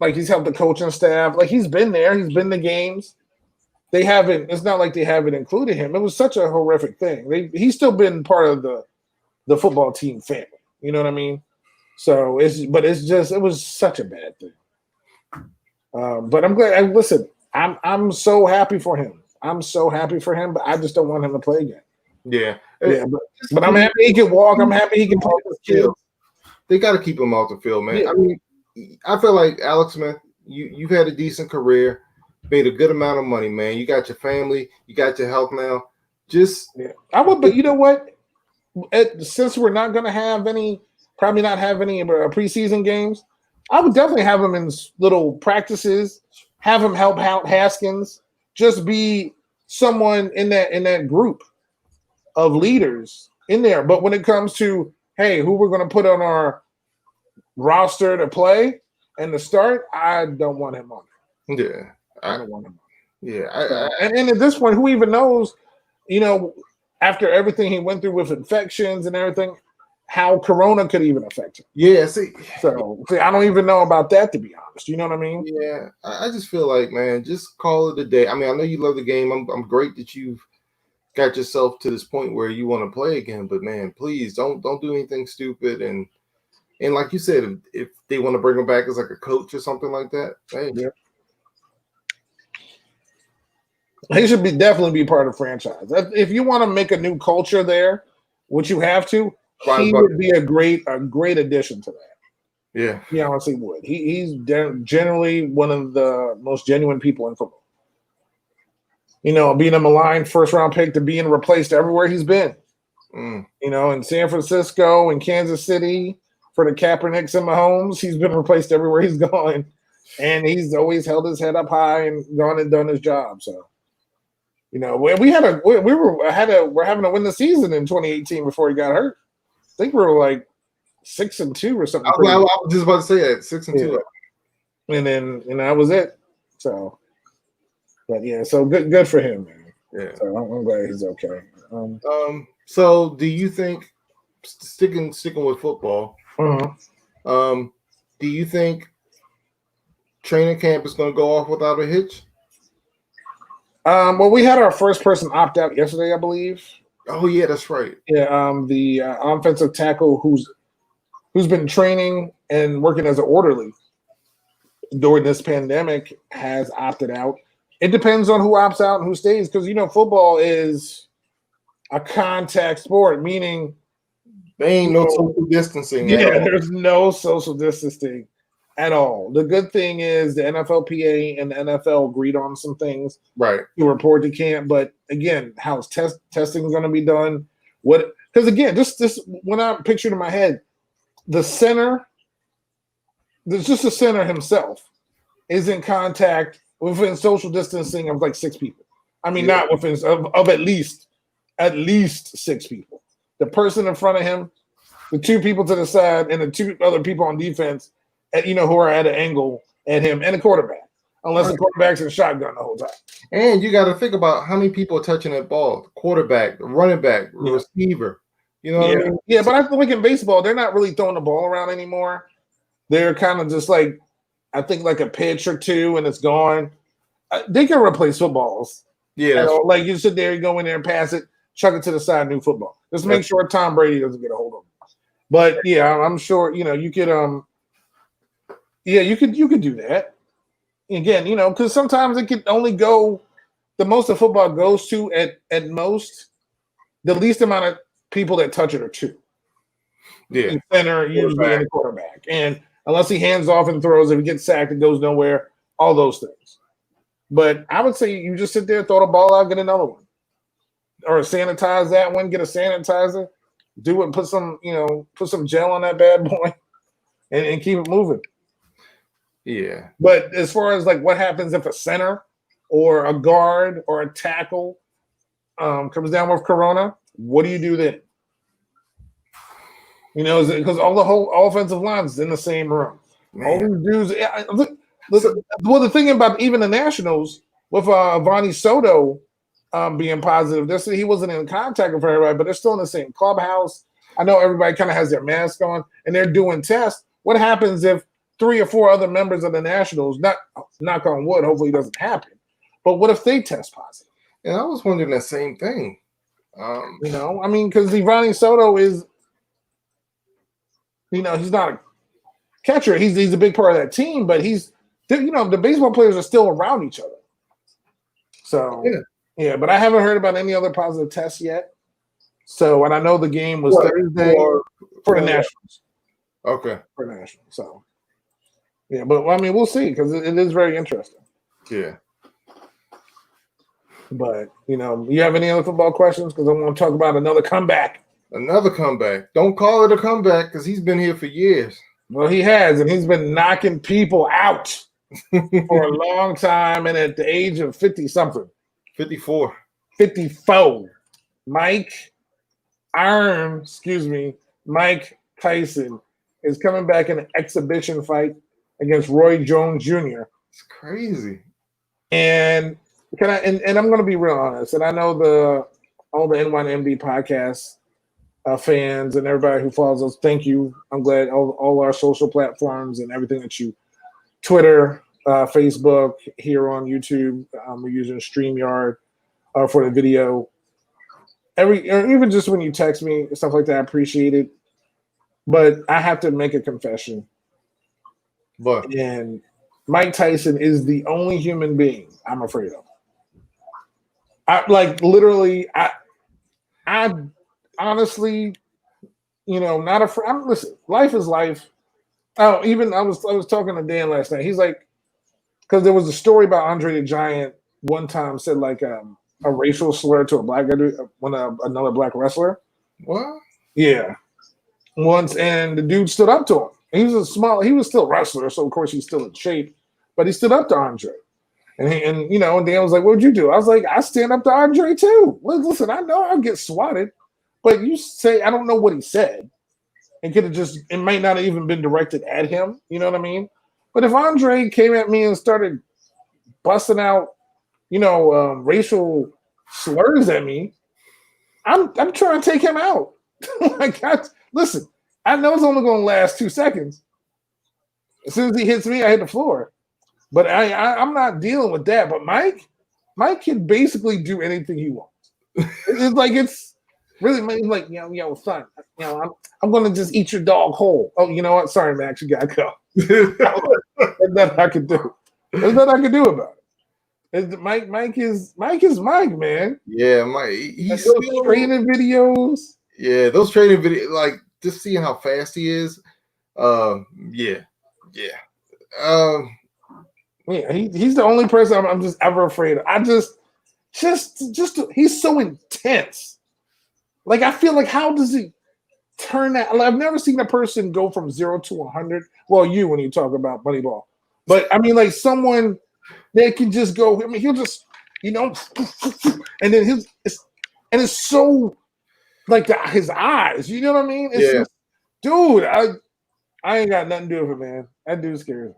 like he's helped the coaching staff. Like he's been there. He's been to games. They haven't. It's not like they haven't included him. It was such a horrific thing. He's still been part of the football team family. You know what I mean? So it was such a bad thing. But I'm glad. Listen, I'm so happy for him. I'm so happy for him, but I just don't want him to play again. Yeah. But I'm happy he can walk. I'm happy he can play with kids. They got to keep him off the field, man. Yeah. I mean, I feel like Alex Smith, you've had a decent career, made a good amount of money, man. You got your family, you got your health now. I would, but you know what? Since we're not going to have probably not have any preseason games, I would definitely have him in little practices. Have him help out Haskins. Just be someone in that group of leaders in there. But when it comes to who we're going to put on our roster to play and to start, I don't want him on it. Yeah, I don't want him. Yeah, and at this point, who even knows? After everything he went through with infections and everything, how Corona could even affect him. Yeah, so I don't even know about that, to be honest. You know what I mean? Yeah, I just feel like, man, just call it a day. I mean, I know you love the game. I'm great that you've got yourself to this point where you want to play again, but man, please don't do anything stupid. And like you said, if they want to bring him back as like a coach or something like that, hey. Yeah. He should definitely be part of the franchise. If you want to make a new culture there, which you have to, he would be a great addition to that. Yeah. He honestly would. He's generally one of the most genuine people in football. Being a maligned first-round pick to being replaced everywhere he's been. In San Francisco and Kansas City for the Kaepernicks and Mahomes, he's been replaced everywhere he's gone. And he's always held his head up high and gone and done his job. So, we're having to win the season in 2018 before he got hurt. I think we were like 6-2 or something. I was just about to say that 6-2. And then that was it. So, but yeah, so good for him, man. Yeah, so I'm glad he's okay. So do you think sticking with football? Do you think training camp is going to go off without a hitch? Well, we had our first person opt out yesterday, I believe. Oh yeah, that's right. Yeah, the offensive tackle who's been training and working as an orderly during this pandemic has opted out. It depends on who opts out and who stays, because football is a contact sport, meaning there ain't no social distancing. Yeah, there's no social distancing at all. The good thing is the NFLPA and the NFL agreed on some things, right, to report to camp. But again, how's testing going to be done? Because again, this when I pictured in my head, the center himself is in contact within social distancing of like 6 people. I mean, not within of at least 6 people. The person in front of him, the 2 people to the side, and the 2 other people on defense, who are at an angle at him, and the quarterback, unless the quarterback's in shotgun the whole time. And you got to think about how many people are touching that ball: the quarterback, the running back, the receiver. You know what I mean? Yeah, but I feel like in baseball, they're not really throwing the ball around anymore. They're kind of just like, I think like a pitch or 2 and it's gone. They can replace footballs. Yeah. Like you sit there, you go in there and pass it, chuck it to the side, new football. Just make sure Tom Brady doesn't get a hold of it. But yeah, I'm sure, you could you could do that. Again, because sometimes it could only go, the most of football goes to at most, the least amount of people that touch it are 2. Yeah. The center, usually, and the quarterback. And unless he hands off and throws, if he gets sacked, it goes nowhere, all those things. But I would say you just sit there, throw the ball out, get another one. Or sanitize that one, get a sanitizer, do it, put some gel on that bad boy, and keep it moving. Yeah. But as far as like what happens if a center or a guard or a tackle comes down with corona, what do you do then? You know, because all the whole offensive line is in the same room. All Man. these dudes. So, Well, the thing about even the Nationals with Vonnie Soto being positive, he wasn't in contact with everybody, but they're still in the same clubhouse. I know everybody kind of has their mask on, and they're doing tests. What happens if 3 or 4 other members of the Nationals, not knock on wood, hopefully it doesn't happen, but what if they test positive? and I was wondering the same thing. You know, I mean, because Vonnie Soto is, you know, he's not a catcher. He's a big part of that team, but you know, the baseball players are still around each other. So yeah, but I haven't heard about any other positive tests yet. So, and I know the game was Thursday for the Nationals. Okay. For the Nationals. So yeah, but I mean, we'll see because it is very interesting. Yeah. But you know, you have any other football questions? Because I want to talk about another comeback. Another comeback. Don't call it a comeback because he's been here for years. Well, he has, and he's been knocking people out for a long time, and at the age of 50-something. 54. 54. Mike Tyson is coming back in an exhibition fight against Roy Jones Jr. It's crazy. And I'm going to be real honest, and I know all the N1MD podcast fans and everybody who follows us, thank you. I'm glad all our social platforms and everything that you, Twitter, Facebook, here on YouTube, we're using StreamYard for the video. Even just when you text me and stuff like that, I appreciate it. But I have to make a confession. And Mike Tyson is the only human being I'm afraid of. I honestly, you know, not afraid. Listen, life is life. Oh, even I was talking to Dan last night. He's like, because there was a story about Andre the Giant one time said like a racial slur to a black guy, another black wrestler. What? Yeah. Once, and the dude stood up to him. He was still a wrestler, so of course he's still in shape, but he stood up to Andre. And Dan was like, "What'd you do?" I was like, "I stand up to Andre too." Listen, I know I'll get swatted, but you say I don't know what he said. It might not have even been directed at him. You know what I mean? But if Andre came at me and started busting out, racial slurs at me, I'm trying to take him out. Listen, I know it's only going to last 2 seconds. As soon as he hits me, I hit the floor. But I'm not dealing with that. But Mike can basically do anything he wants. It's really like, son, I'm going to just eat your dog whole. Oh, you know what? Sorry, Max, you got to go. There's nothing I can do. There's nothing I can do about it. Mike is Mike, man. Yeah, Mike. He's those training videos. Yeah, those training videos, like just seeing how fast he is. Yeah. Yeah, he's the only person I'm just ever afraid of. I just he's so intense. Like I feel like how does he turn that? Like, I've never seen a person go from 0 to 100. Well, you when you talk about Moneyball, but I mean like someone that can just go. I mean he'll just and then it's so like his eyes. You know what I mean? It's just, dude. I ain't got nothing to do with it, man. That dude scares me.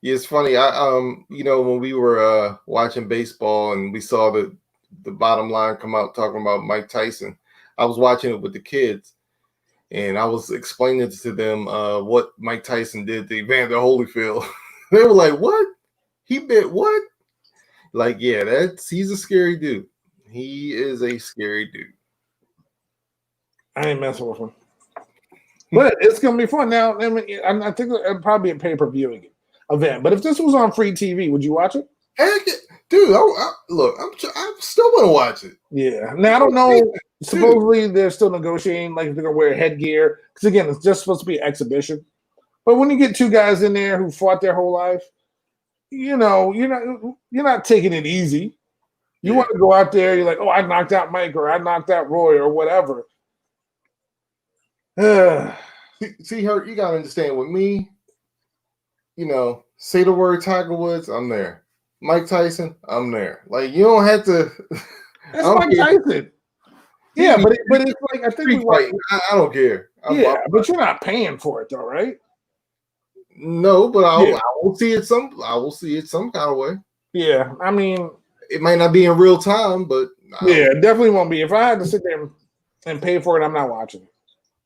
Yeah, it's funny. I when we were watching baseball and we saw the bottom line come out talking about Mike Tyson, I was watching it with the kids and I was explaining to them what Mike Tyson did to Evander Holyfield. They were like, "What? He bit what?" Like, yeah, he's a scary dude. He is a scary dude. I ain't messing with him. But it's gonna be fun. Now, I think it'll probably be a pay-per-view event. But if this was on free TV, would you watch it? Heck, dude, I still want to watch it. Yeah. Now I don't know. Supposedly they're still negotiating, like if they're gonna wear headgear. Because again, it's just supposed to be an exhibition. But when you get 2 guys in there who fought their whole life, you're not taking it easy. You want to go out there, you're like, oh, I knocked out Mike or I knocked out Roy or whatever. See, her, you gotta understand with me, Say the word Tiger Woods, I'm there. Mike Tyson, I'm there. Like you don't have to. That's Mike Tyson. Yeah, but it's like I think we fight. I don't care. But you're not paying for it though, right? No, but I will see it some. I will see it some kind of way. Yeah, I mean, it might not be in real time, but it definitely won't be. If I had to sit there and pay for it, I'm not watching it.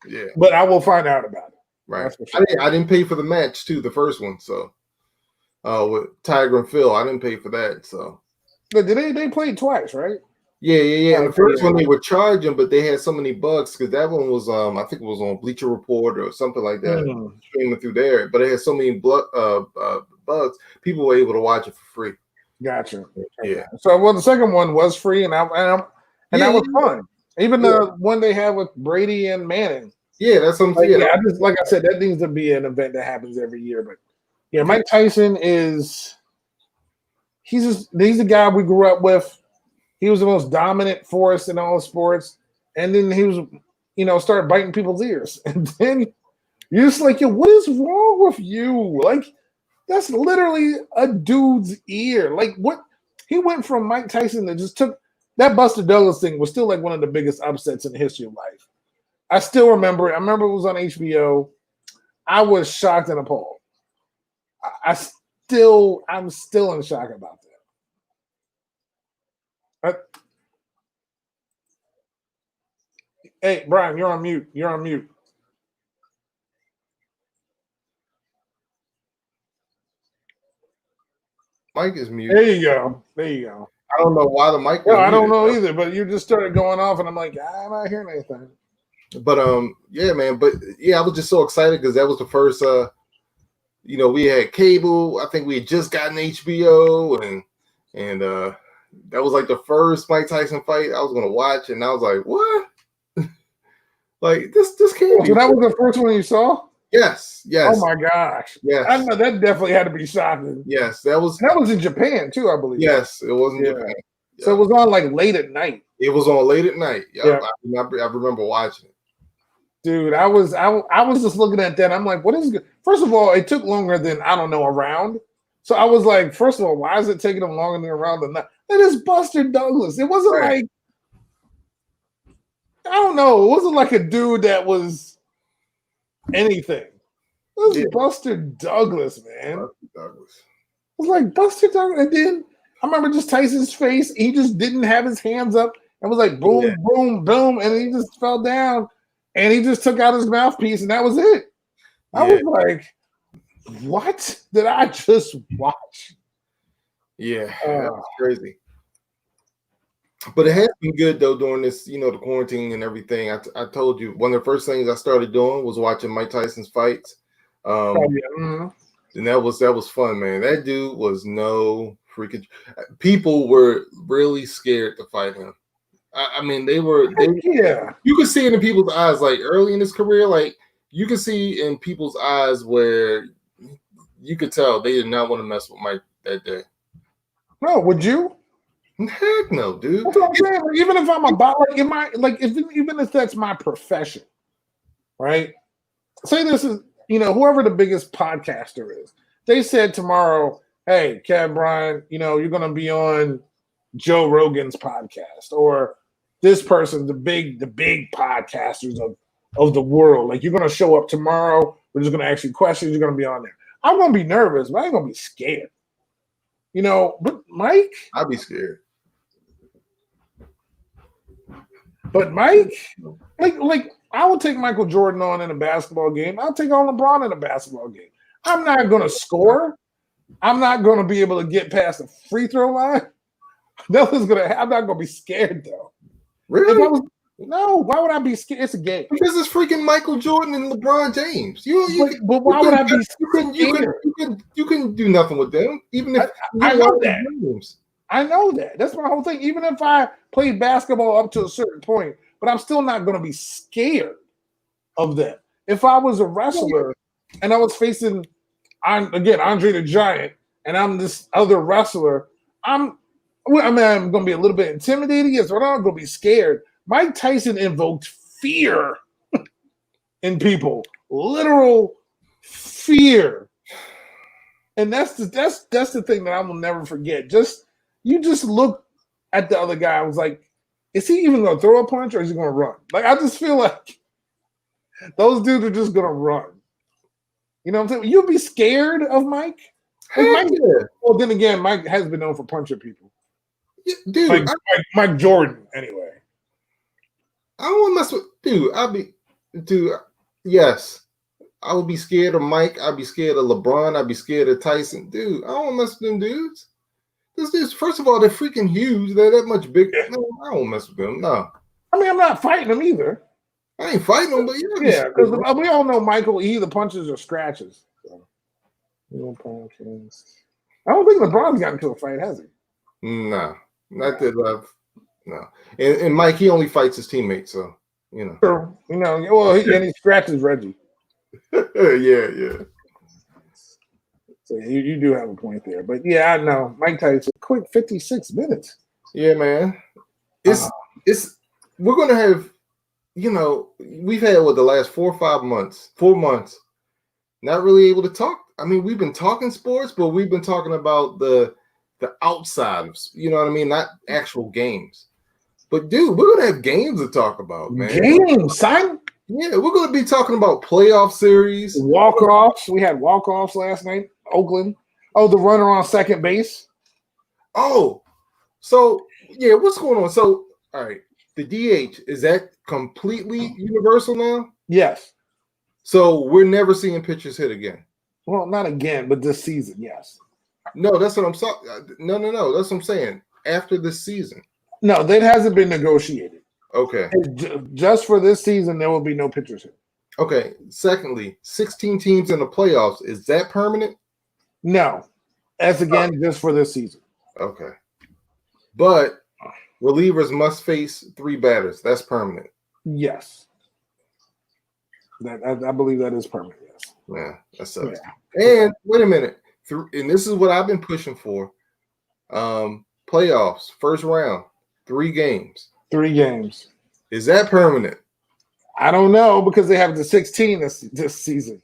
Yeah, but I will find out about it. Right. Sure. I didn't pay for the match too, the first one. So, with Tiger and Phil, I didn't pay for that. So, but they played twice, right? Yeah. And the first one they were charging, but they had so many bugs because that one was I think it was on Bleacher Report or something like that, streaming through there. But it had so many bugs, people were able to watch it for free. Gotcha. Yeah. So the second one was free, and that was fun. Even the one they had with Brady and Manning. Yeah, that's something. Like I said, that needs to be an event that happens every year. But yeah, Mike Tyson he's the guy we grew up with. He was the most dominant force in all sports, and then he was, started biting people's ears, and then you're just like, yo, what is wrong with you? Like, that's literally a dude's ear. Like, what? He went from Mike Tyson that just took that Buster Douglas thing was still like one of the biggest upsets in the history of life. I still remember it. I remember it was on HBO. I was shocked and appalled. I'm still in shock about that. Hey, Brian, you're on mute. Mike is mute. There you go. I don't know why the mic. Well, I don't know either, but you just started going off, and I'm like, I'm not hearing anything. But yeah, man. But yeah, I was just so excited because that was the first. We had cable. I think we had just gotten HBO, and that was like the first Mike Tyson fight I was gonna watch, and I was like, what? Like this can't be. So that was the first one you saw? Yes. Oh my gosh. Yes. I know that definitely had to be shocking. Yes, that was in Japan too, I believe. Yes, it was in Japan. Yeah. So it was on like late at night. It was on late at night. Yeah. I remember watching it. Dude, I was just looking at that. I'm like, what is good? First of all, it took longer than a round. So I was like, first of all, why is it taking them longer than a round than that? That is Buster Douglas. It wasn't like I don't know. It wasn't like a dude that was anything. It was Buster Douglas, man. It was like Buster Douglas. And then I remember just Tyson's face. He just didn't have his hands up and was like boom, boom, boom. And he just fell down and he just took out his mouthpiece and that was it. I was like, what did I just watch? Yeah, that's crazy. But it has been good though during this, the quarantine and everything. I told you one of the first things I started doing was watching Mike Tyson's fights. And that was fun, man. That dude was no freaking. People were really scared to fight him. I mean, they you could see it in people's eyes, like early in his career, like you could see in people's eyes where you could tell they did not want to mess with Mike that day. No, would you? Heck no, dude. That's what I'm saying. Like, even if I'm about even if that's my profession, right? Say this is, whoever the biggest podcaster is. They said tomorrow, hey, Kev Bryant, you're gonna be on Joe Rogan's podcast, or this person, the big podcasters of the world. Like, you're gonna show up tomorrow, we're just gonna ask you questions, you're gonna be on there. I'm gonna be nervous, but I ain't gonna be scared. But Mike, I'd be scared. But Mike, like I will take Michael Jordan on in a basketball game. I'll take on LeBron in a basketball game. I'm not going to score. I'm not going to be able to get past the free throw line. Nothing's going to. I'm not going to be scared though. Really? No. Why would I be scared? It's a game. Because it's freaking Michael Jordan and LeBron James. But why would I be scared? You can do nothing with them, even if I know that. I know that. That's my whole thing. Even if I played basketball up to a certain point, but I'm still not going to be scared of them. If I was a wrestler and I was facing, Andre the Giant, and I'm this other wrestler, I'm going to be a little bit intimidated, yes, but I'm not going to be scared. Mike Tyson invoked fear in people, literal fear. And that's the thing that I will never forget. You just look at the other guy. I was like, is he even going to throw a punch or is he going to run? Like I just feel like those dudes are just going to run. You know what I'm saying? You'll be scared of Mike. Like Heck Mike. yeah. Well, then again, Mike has been known for punching people. Yeah, dude, Mike Jordan, anyway. I don't want to mess with yes. I would be scared of Mike. I'd be scared of LeBron. I'd be scared of Tyson. Dude, I don't want to mess with them dudes. This dudes, first of all, they're freaking huge. They're that much big. No, I don't mess with them. No. I mean, I'm not fighting them either. I ain't fighting them, but yeah, because we all know Michael either punches or scratches. So. I don't think LeBron's gotten into a fight, has he? No, not that I've. No, and Mike, he only fights his teammates, so you know. Sure. You know, well, and he scratches Reggie. yeah. So you do have a point there, but yeah, I know Mike Tyson. Quick 56 minutes. Yeah, man. It's we're gonna have, you know, we've had the last 4 months, not really able to talk. I mean, we've been talking sports, but we've been talking about the outside of, you know what I mean, not actual games. But dude, we're gonna have games to talk about, man. Games, son. Yeah, we're gonna be talking about playoff series, walk-offs. We had walk-offs last night. Oakland. Oh, the runner on second base. Oh, so yeah, what's going on? So, all right, the DH, is that completely universal now? Yes. So we're never seeing pitchers hit again. Well, not again, but this season, yes. No, that's what I'm saying. No, that's what I'm saying. After this season. No, that hasn't been negotiated. Okay. Just for this season, there will be no pitchers hit. Okay. Secondly, 16 teams in the playoffs. Is that permanent? No. That's again just for this season. Okay. But relievers must face 3 batters. That's permanent. Yes. I believe that is permanent, yes. Yeah, that sucks. Yeah. And wait a minute. And this is what I've been pushing for. Playoffs, first round, 3 games. 3 games. Is that permanent? I don't know because they have the 16 this season.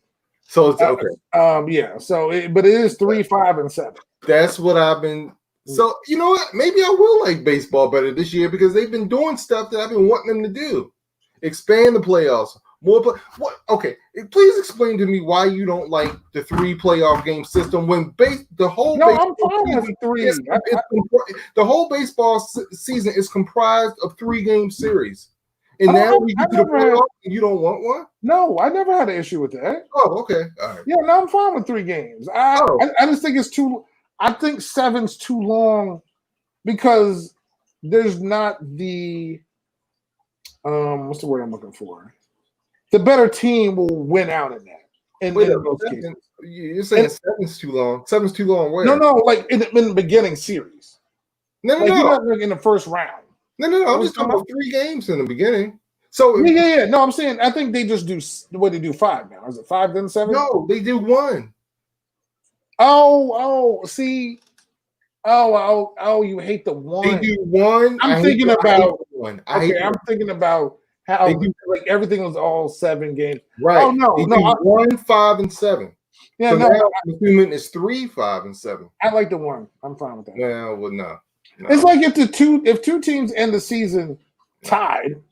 So it's okay. Yeah. So, but it is 3, 5, and 7. That's what I've been. So you know what? Maybe I will like baseball better this year because they've been doing stuff that I've been wanting them to do. Expand the playoffs. What? Okay. Please explain to me why you don't like the 3 playoff game system when the whole. No, I'm fine with 3. The whole baseball season is comprised of 3 game series. And now we get to the playoffs and you don't want one? No, I never had an issue with that. Oh, okay. All right. Yeah, no, I'm fine with 3 games. I just think it's too. I think 7's too long because there's not the what's the word I'm looking for? The better team will win out in that. In those cases. You're saying 7's too long. 7's too long. Where? No, like in the beginning series. No. You're not like in the first round. No. I'm just talking about 3 games in the beginning. So yeah. No, I'm saying I think they just do what they do 5 now. Is it 5 then 7? No, they do 1. See. Oh, you hate the 1. They do 1. I'm thinking about 1. I'm thinking about how like everything was all 7 games. Right. Oh no, 1, 5, and 7. Yeah, so no. Now I'm assuming it's 3, 5, and 7. I like the 1. I'm fine with that. Well, no. It's like if 2 teams end the season tied,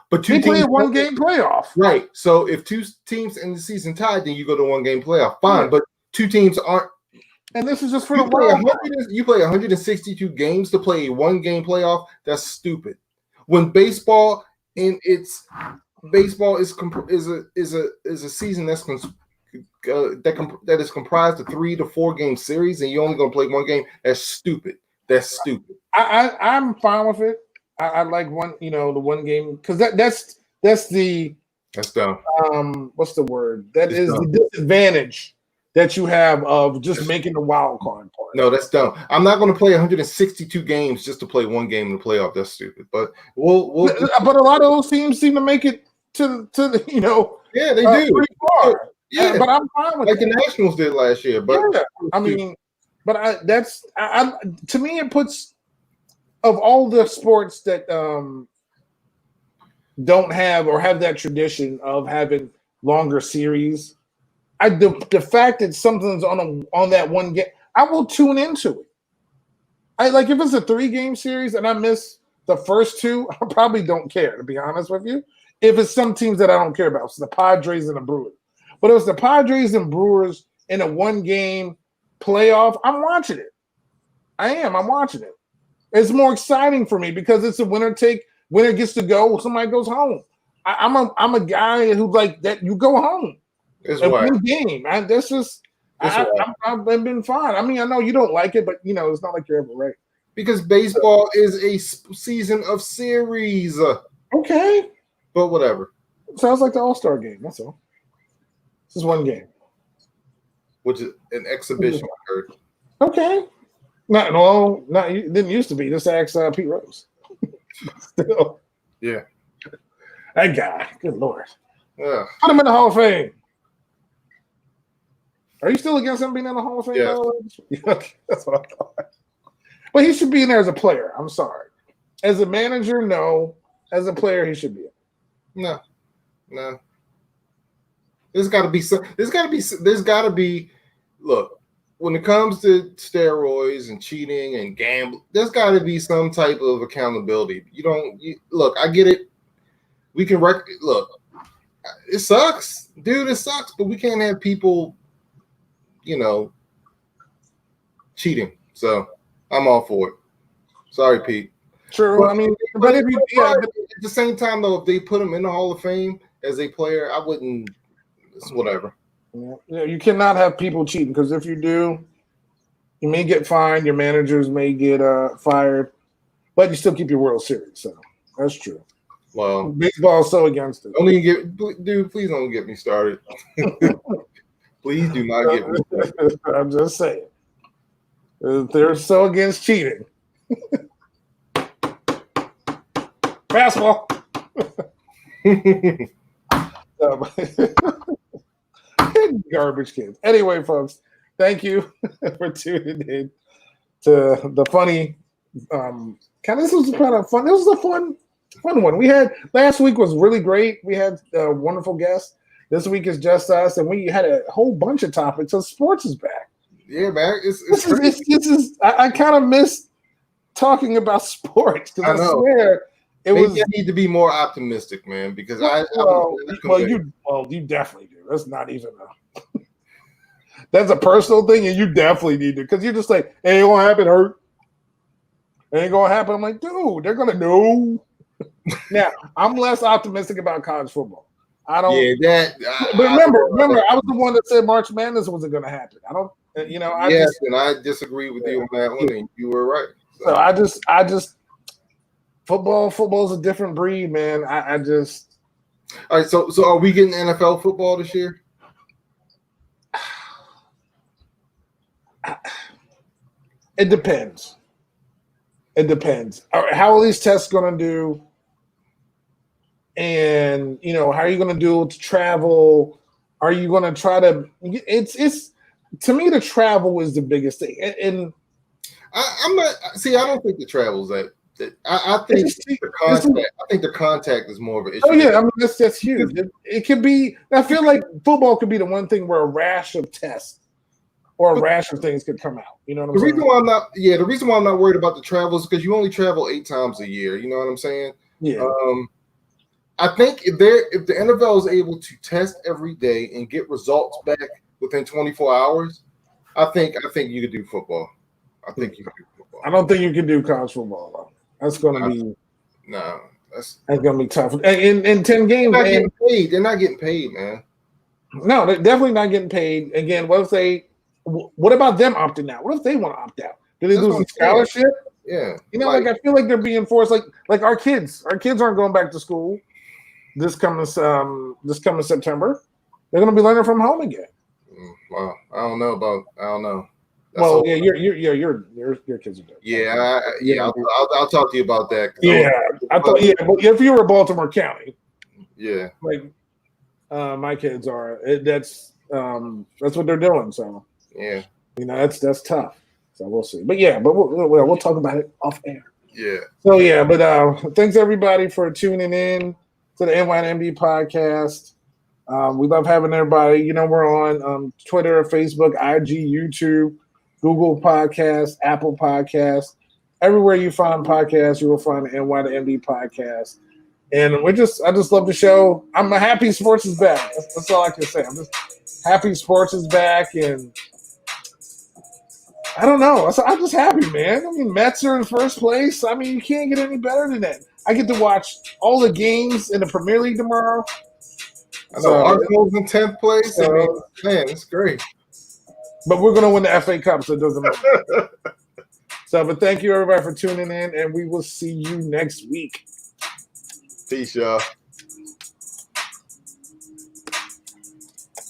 but they play a 1-game playoff. Right. So if 2 teams end the season tied, then you go to 1-game playoff. Fine. Yeah. But 2 teams aren't. And this is just for you play 162 games to play a 1-game playoff. That's stupid. When baseball is a season that is comprised of 3 to 4 game series, and you're only going to play 1 game. That's stupid. That's stupid. I'm fine with it. I like the 1 game because that's dumb. What's the word? That is dumb. The disadvantage that you have of just making the wild card part. No, that's dumb. I'm not going to play 162 games just to play 1 game in the playoff. That's stupid. But but a lot of those teams seem to make it to the Yeah, they do. Pretty far. Yeah, but I'm fine with like that. The Nationals did last year. But yeah, I mean, but to me it puts of all the sports that don't have or have that tradition of having longer series. the fact that something's on that one game, I will tune into it. I like if it's a 3-game series and I miss the first 2, I probably don't care, to be honest with you. If it's some teams that I don't care about, it's the Padres and the Brewers. But if it's the Padres and Brewers in a 1-game playoff, I'm watching it. I am. I'm watching it. It's more exciting for me because it's a winner gets to go, somebody goes home. I'm a guy who like that. You go home. That's why. One game. I've been fine. I mean, I know you don't like it, but it's not like you're ever right. Because baseball is a season of series. Okay. But whatever. Sounds like the All-Star game. That's all. This is 1 game. Which is an exhibition, I heard. Okay. It didn't used to be. Just ask Pete Rose. Still. Yeah. That guy. Good Lord. Yeah. Put him in the Hall of Fame. Are you still against him being in the Hall of Fame? Yeah. That's what I thought. But he should be in there as a player. I'm sorry. As a manager, no. As a player, he should be in. No. There's got to be. Look, when it comes to steroids and cheating and gambling, there's got to be some type of accountability. Look, I get it. We can look. It sucks, dude. It sucks, but we can't have people, cheating. So I'm all for it. Sorry, Pete. True. I mean, but at the same time, though, if they put him in the Hall of Fame as a player, I wouldn't. It's whatever. Yeah, you cannot have people cheating because if you do, you may get fined. Your managers may get fired, but you still keep your World Series. So that's true. Well, baseball is so against it. Dude, please don't get me started. Please do not get me started. I'm just saying. They're so against cheating. Basketball. Garbage kids. Anyway, folks, thank you for tuning in to the funny. This was kind of fun. This was a fun one. We had last week was really great. We had a wonderful guest. This week is just us, and we had a whole bunch of topics. So sports is back. Yeah, man. I kind of miss talking about sports because I swear I need to be more optimistic, man. Because you definitely do. That's not even that's a personal thing, and you definitely need to because you're just like, hey, it won't happen. Hurt. It ain't gonna happen. I'm like, dude, they're gonna know. Now, I'm less optimistic about college football. I don't. Yeah, but remember, I was the one that said March Madness wasn't gonna happen. I don't. And I disagree with you on that one, and you were right. So I just football's a different breed, man. I just. All right, so are we getting NFL football this year? It depends. How are these tests going to do? And how are you going to do to travel? Are you going to try to? It's to me the travel is the biggest thing. And I'm not. See, I don't think the travel's that. I think the contact is more of an issue. Oh yeah, I mean that's huge. It could be. I feel like football could be the one thing where a rash of tests or a rash of things could come out. You know what I'm saying? The reason why I'm not worried about the travel is because you only travel 8 times a year. You know what I'm saying? Yeah. I think if the NFL is able to test every day and get results back within 24 hours, I think you could do football. I think you could do football. I don't think you can do college football though. That's going to be that's going to be tough. In 10 games, they're not getting paid, man. No, they're definitely not getting paid. Again, what about them opting out? What if they want to opt out? Do they lose a scholarship? Yeah. I feel like they're being forced. Like our kids aren't going back to school this coming September. They're going to be learning from home again. Wow, I don't know. Well, yeah, your kids are dead. Yeah, I'll talk to you about that. Yeah, but if you were Baltimore County, yeah, like my kids are. That's what they're doing. So yeah, that's tough. So we'll see. But we'll talk about it off air. Yeah. So yeah, but thanks everybody for tuning in to the NYMD podcast. We love having everybody. You know, we're on Twitter, Facebook, IG, YouTube, Google Podcasts, Apple Podcasts. Everywhere you find podcasts, you will find the NY to MD podcast. And I just love the show. I'm happy sports is back. That's all I can say. I'm just happy sports is back, and I don't know. I'm just happy, man. I mean, Mets are in first place. I mean, you can't get any better than that. I get to watch all the games in the Premier League tomorrow. I know Arsenal's in 10th place. I mean, man, it's great. But we're going to win the FA Cup, so it doesn't matter. But thank you, everybody, for tuning in, and we will see you next week. Peace, y'all.